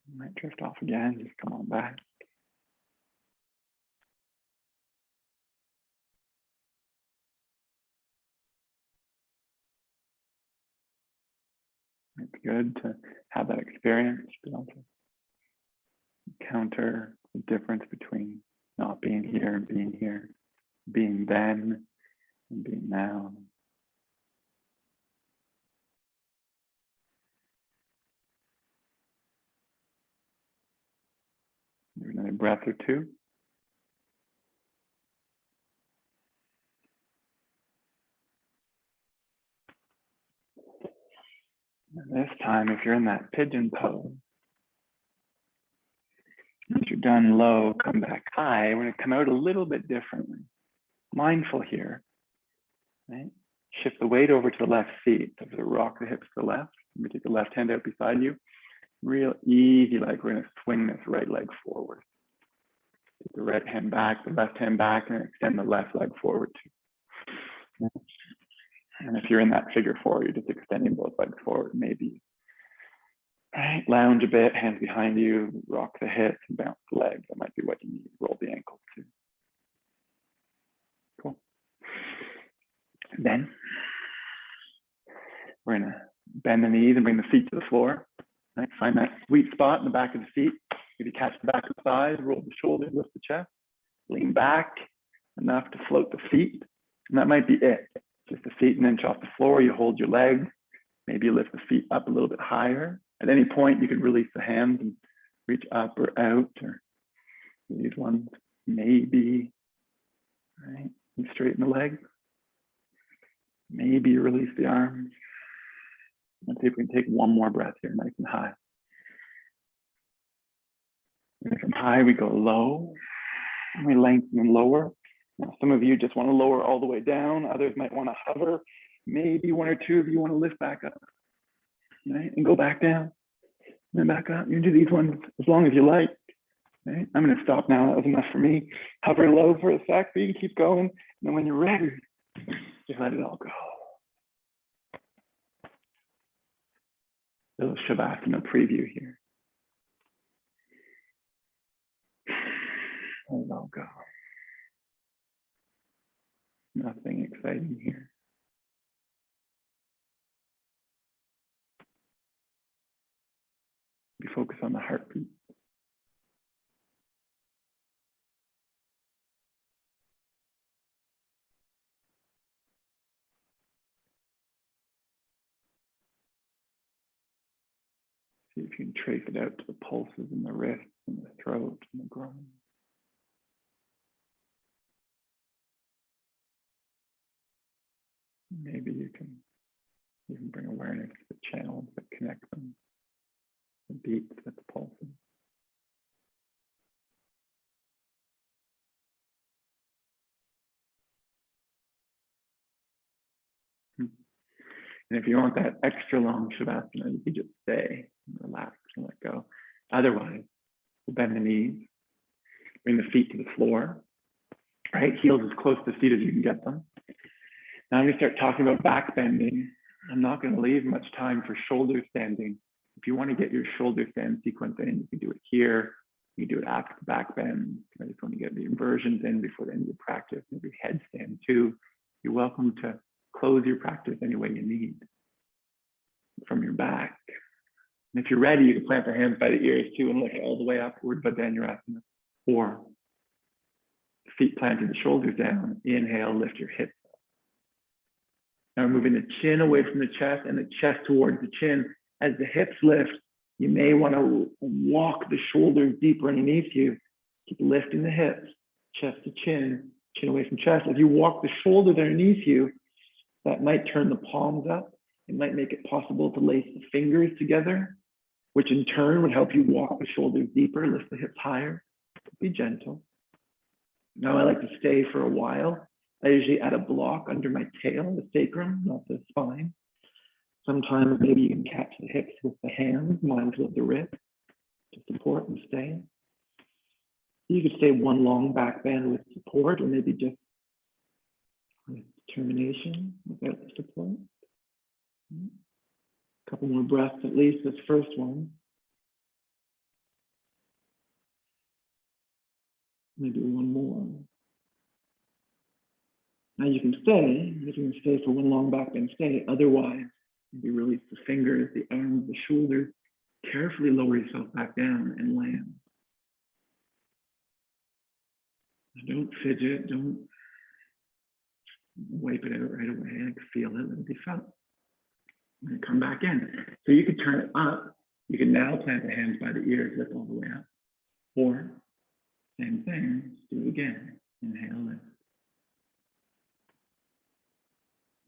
You might drift off again, just come on back. It's good to have that experience, be able to encounter the difference between not being here and being here, being then and being now. There's another breath or two. And this time, if you're in that pigeon pose, once you're done low, come back high. We're going to come out a little bit differently. Mindful here, right? Shift the weight over to the left feet. So rock the hips to the left. Maybe take the left hand out beside you. Real easy, like we're going to swing this right leg forward. Take the right hand back, the left hand back, and extend the left leg forward too. And if you're in that figure four, you're just extending both legs forward. Maybe, right? Lounge a bit, hands behind you, rock the hips and bounce the legs. That might be what you need. Roll the ankles too. Cool. Then we're gonna bend the knees and bring the feet to the floor. Right? Find that sweet spot in the back of the feet. Maybe catch the back of the thighs, roll the shoulders, lift the chest, lean back enough to float the feet. And that might be it. Just the feet an inch off the floor. You hold your legs. Maybe you lift the feet up a little bit higher. At any point, you could release the hands and reach up or out, or these ones, maybe, right? You straighten the legs. Maybe you release the arms. Let's see if we can take one more breath here, nice and high. And from high, we go low, and we lengthen and lower. Now, some of you just want to lower all the way down. Others might want to hover. Maybe one or two of you want to lift back up, right? And go back down, and then back up. You can do these ones as long as you like, right? I'm going to stop now. That was enough for me. Hover low for a sec, but you can keep going. And then when you're ready, just let it all go. A little Shavasana preview here. Let it all go. Nothing exciting here. We focus on the heartbeat. See if you can trace it out to the pulses in the wrists and the throat and the groin. Maybe you can even bring awareness to the channels that connect them, the beats that's pulsing. And if you want that extra long Shavasana, you can just stay and relax and let go. Otherwise, we'll bend the knees, bring the feet to the floor, right? Heels as close to the feet as you can get them. Now I'm going to start talking about back bending. I'm not going to leave much time for shoulder standing. If you want to get your shoulder stand sequence in, you can do it here. You can do it after the back bend. I just want to get the inversions in before the end of your practice. Maybe headstand too. You're welcome to close your practice any way you need from your back. And if you're ready, you can plant the hands by the ears too and lift all the way upward, Baddha-Nurasana. Or feet planted, the shoulders down. Inhale, lift your hips up. Now moving the chin away from the chest and the chest towards the chin. As the hips lift, you may want to walk the shoulders deeper underneath you. Keep lifting the hips, chest to chin, chin away from chest. As you walk the shoulders underneath you, that might turn the palms up. It might make it possible to lace the fingers together, which in turn would help you walk the shoulders deeper, lift the hips higher. Be gentle. Now I like to stay for a while. I usually add a block under my tail, the sacrum, not the spine. Sometimes maybe you can catch the hips with the hands, mindful of the wrist, to support and stay. You could stay one long back bend with support, or maybe just with determination without the support. A couple more breaths at least, this first one. Maybe one more. Now you can stay for one long back bend, stay. Otherwise, maybe release the fingers, the arms, the shoulders. Carefully lower yourself back down and land. Don't fidget, don't wipe it out right away. Like feel it, let it be felt. And come back in. So you could turn it up. You can now plant the hands by the ears, lift all the way up. Or, same thing, do it again. Inhale, lift.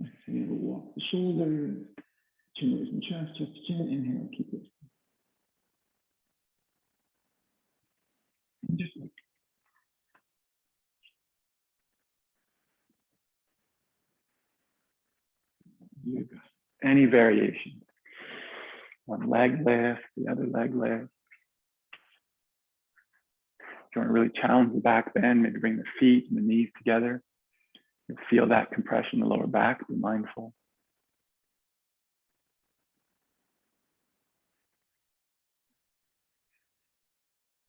Exhale, walk the shoulders, chin away from chest, chest to chin. Inhale, keep it. And just like you got it. Any variation. One leg lift, the other leg lift. If you want to really challenge the back bend, maybe bring the feet and the knees together. You'll feel that compression in the lower back. Be mindful.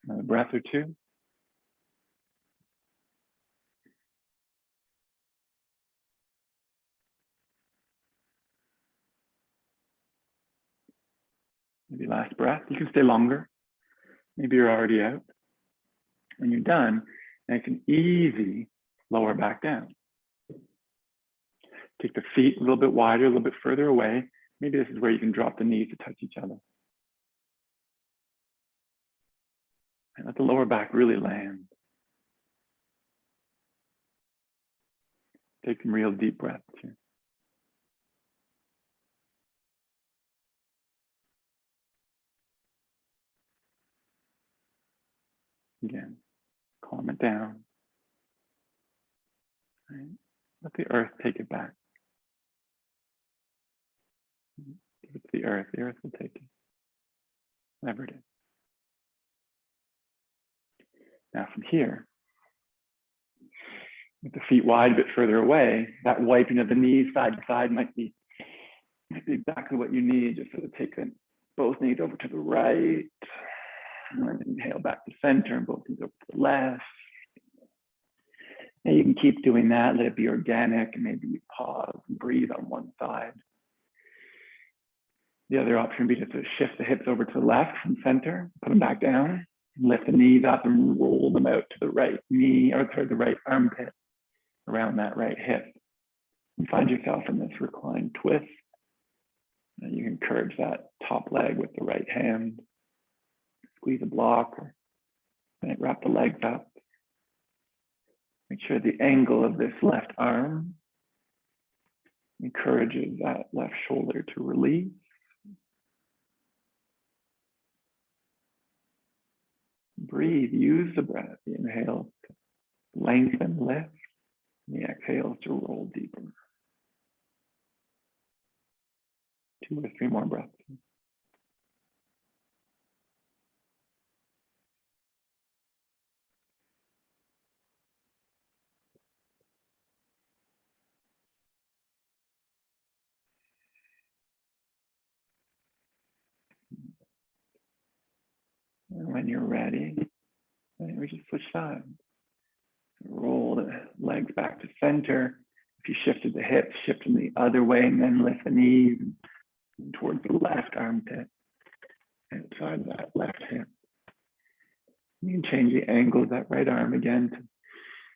Another breath or two. Maybe last breath. You can stay longer. Maybe you're already out. When you're done, nice and easy, lower back down. Take the feet a little bit wider, a little bit further away. Maybe this is where you can drop the knees to touch each other. And let the lower back really land. Take some real deep breaths here. Again, calm it down. Right. Let the earth take it back. Give it to the earth will take it. Whatever it is. Now from here, with the feet wide a bit further away, that wiping of the knees side to side might be exactly what you need. Just sort of take both knees over to the right, and then inhale back to center, and both knees over to the left. And you can keep doing that, let it be organic, and maybe you pause and breathe on one side. The other option would be to shift the hips over to the left from center, put them back down, lift the knees up and roll them out to the right knee, or to the right armpit, around that right hip. And find yourself in this reclined twist. And you can encourage that top leg with the right hand. Squeeze a block, or wrap the legs up. Make sure the angle of this left arm encourages that left shoulder to release. Breathe, use the breath. The inhale to lengthen, lift. And the exhale to roll deeper. 2 or 3 more breaths. And when you're ready, we just switch sides. Roll the legs back to center. If you shifted the hips, shift them the other way, and then lift the knees towards the left armpit, outside that left hip. You can change the angle of that right arm again to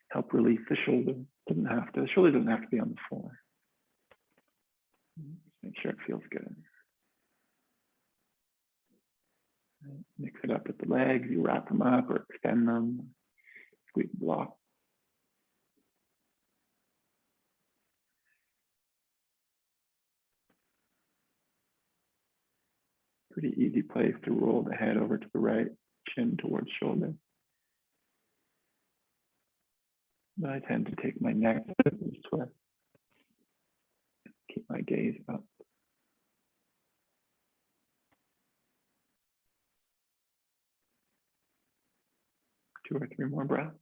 help release the shoulder. The shoulder doesn't have to be on the floor. Just make sure it feels good. Mix it up with the legs. You wrap them up or extend them. Squeeze the block. Pretty easy place to roll the head over to the right, chin towards shoulder. But I tend to take my neck to the twist. Keep my gaze up. 2 or 3 more breaths.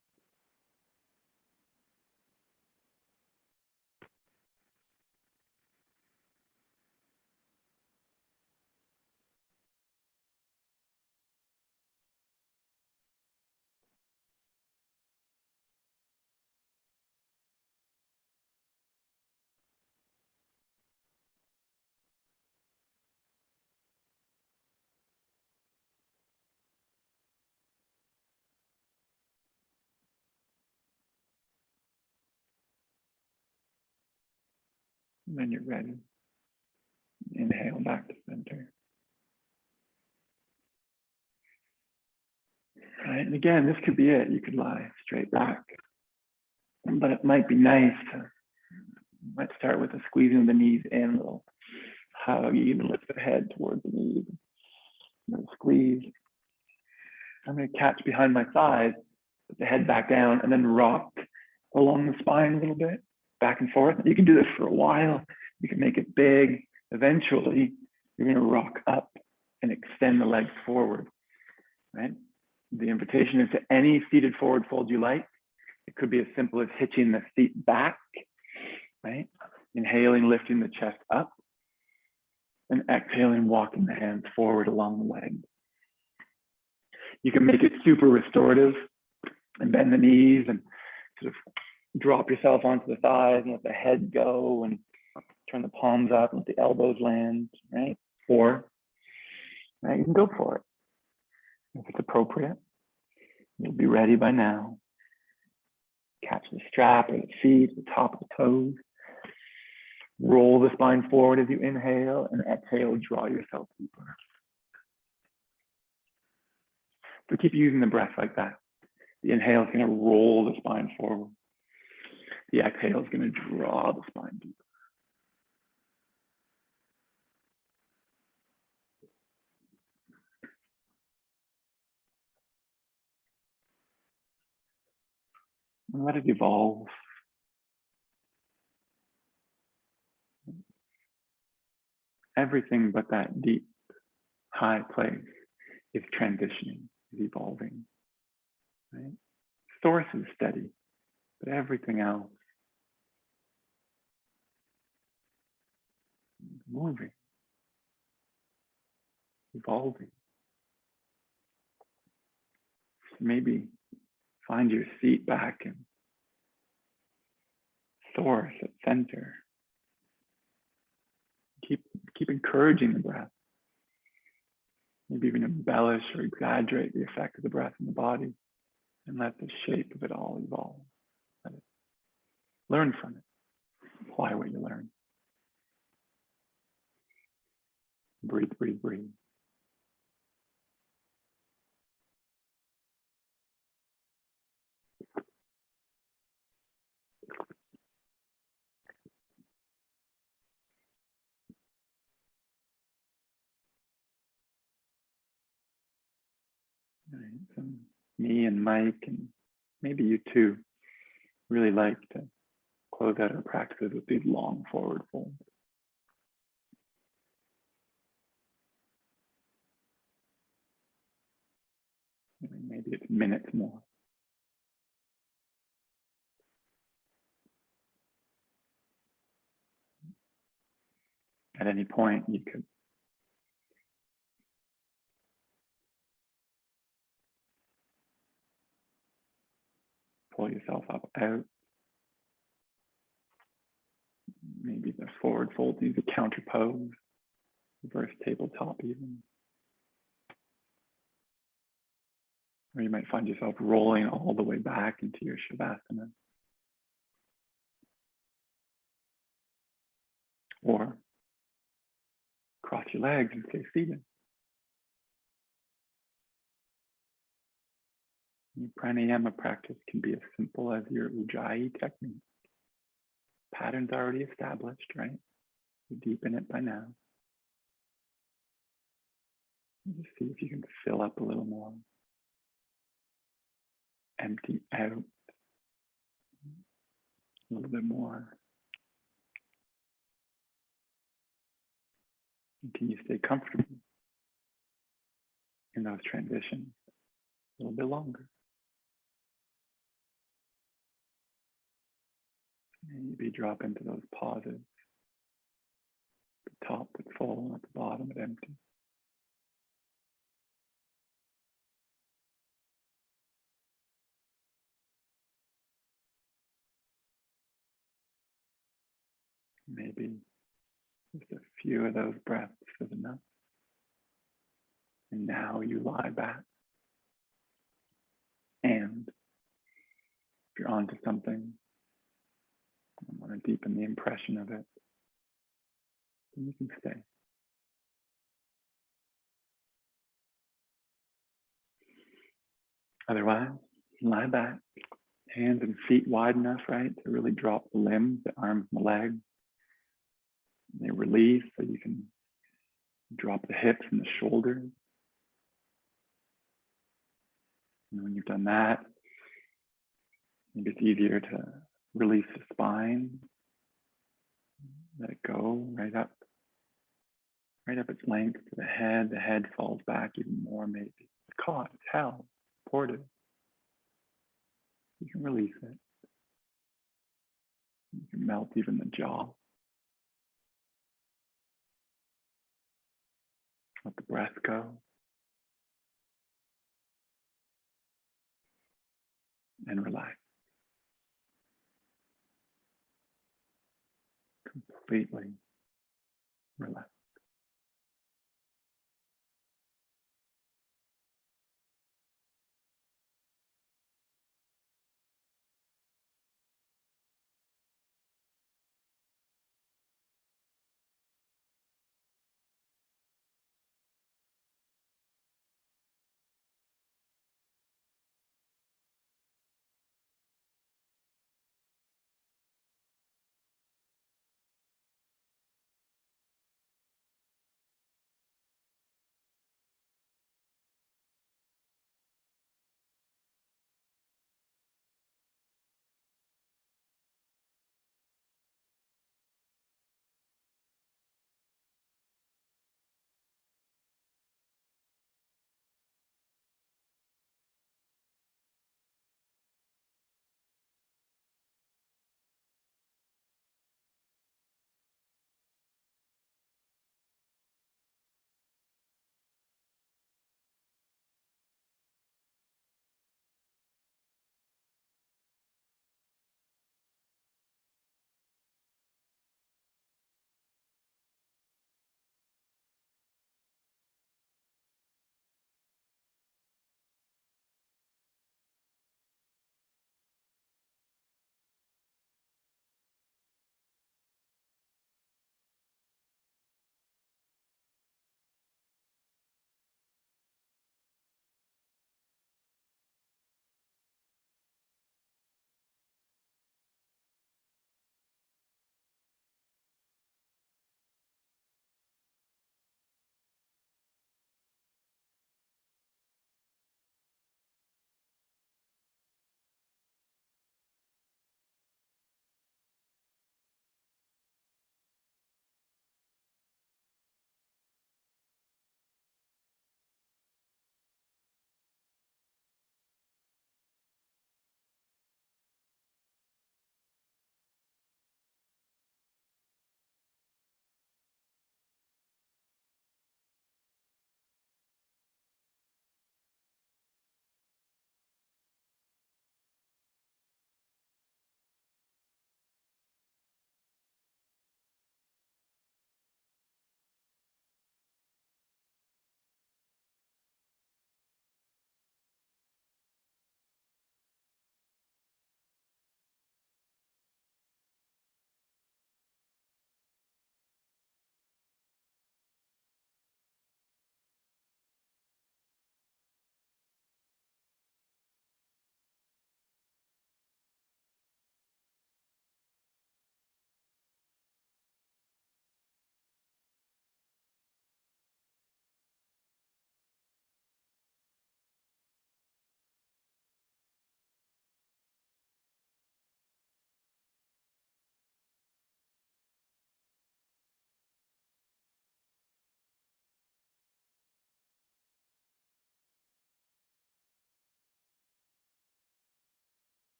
And when you're ready, inhale back to center. All right, and again, this could be it. You could lie straight back, but it might be nice to, might start with a squeezing of the knees in, a little hug. You even lift the head towards the knees, squeeze. I'm going to catch behind my thighs, put the head back down, and then rock along the spine a little bit, back and forth. You can do this for a while. You can make it big. Eventually, you're going to rock up and extend the legs forward, right? The invitation is to any seated forward fold you like. It could be as simple as hitching the feet back, right? Inhaling, lifting the chest up, and exhaling, walking the hands forward along the leg. You can make it super restorative and bend the knees and sort of drop yourself onto the thighs and let the head go and turn the palms up and let the elbows land, right? Or right, you can go for it. If it's appropriate, you'll be ready by now. Catch the strap or the feet, the top of the toes. Roll the spine forward as you inhale, and exhale, draw yourself deeper. So keep using the breath like that. The inhale is going to roll the spine forward. The exhale is going to draw the spine deeper. And let it evolve. Everything but that deep, high place is transitioning, is evolving. Right? Source is steady, but everything else is moving, evolving. Maybe find your seat back in source at center. Keep encouraging the breath. Maybe even embellish or exaggerate the effect of the breath in the body and let the shape of it all evolve. Let it learn from it. Apply what you learn. Breathe, breathe, breathe. Right? So me and Mike, and maybe you too, really like to close out our practices with these long forward folds. Maybe it's minutes more. At any point, you could pull yourself up out. Maybe the forward fold, use a counter pose, reverse tabletop even. Or you might find yourself rolling all the way back into your Shavasana. Or cross your legs and stay seated. Your pranayama practice can be as simple as your Ujjayi technique. Pattern's already established, right? You deepen it by now. Just see if you can fill up a little more. Empty out a little bit more. And can you stay comfortable in those transitions a little bit longer? Maybe drop into those pauses. The top but full, at the bottom but empty. Maybe just a few of those breaths is enough. And now you lie back. And if you're onto something, I want to deepen the impression of it, then you can stay. Otherwise, lie back, hands and feet wide enough, right, to really drop the limbs, the arms and the legs. They release so you can drop the hips and the shoulders. And when you've done that, maybe it's easier to release the spine. Let it go right up its length to the head. The head falls back even more, maybe. It's caught, it's held, supported. You can release it. You can melt even the jaw. Let the breath go. And relax. Completely relax.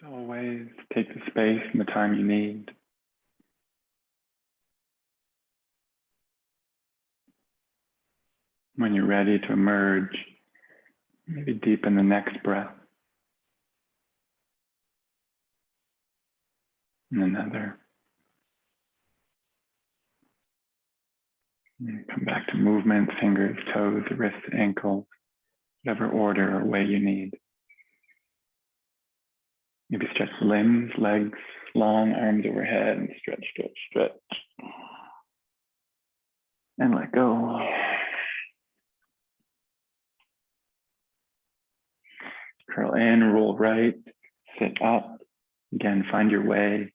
As always, take the space and the time you need. When you're ready to emerge, maybe deepen the next breath. And another. And come back to movement, fingers, toes, wrists, ankles, whatever order or way you need. Maybe stretch limbs, legs, long arms overhead, and stretch, stretch, stretch. And let go. Curl in, roll right, sit up. Again, find your way.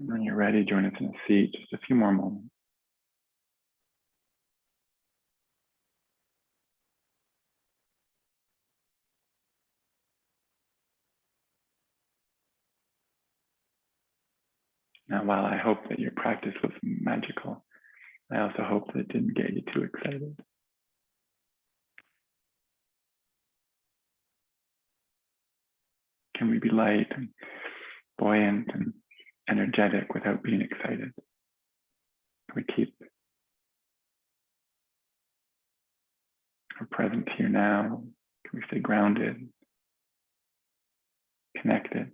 And when you're ready, join us in a seat, just a few more moments. Now, while I hope that your practice was magical, I also hope that it didn't get you too excited. Can we be light and buoyant and energetic without being excited? Can we keep our presence here now? Can we stay grounded, connected?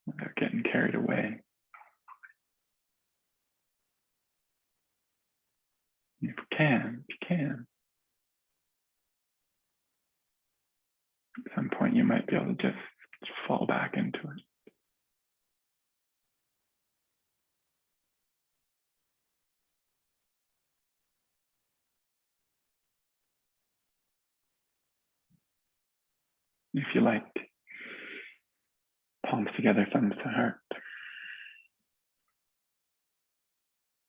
Without getting carried away. If you can, at some point you might be able to just fall back into it. If you like, palms together, thumbs to heart.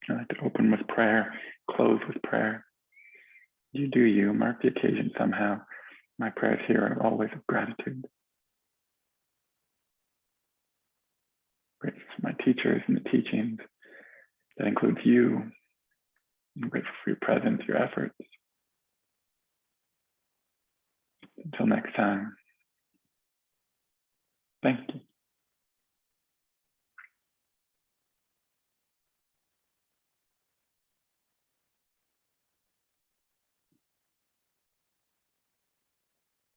I like to open with prayer, close with prayer. You do you, mark the occasion somehow. My prayers here are always of gratitude. Grateful for my teachers and the teachings. That includes you. I'm grateful for your presence, your efforts. Until next time, thank you.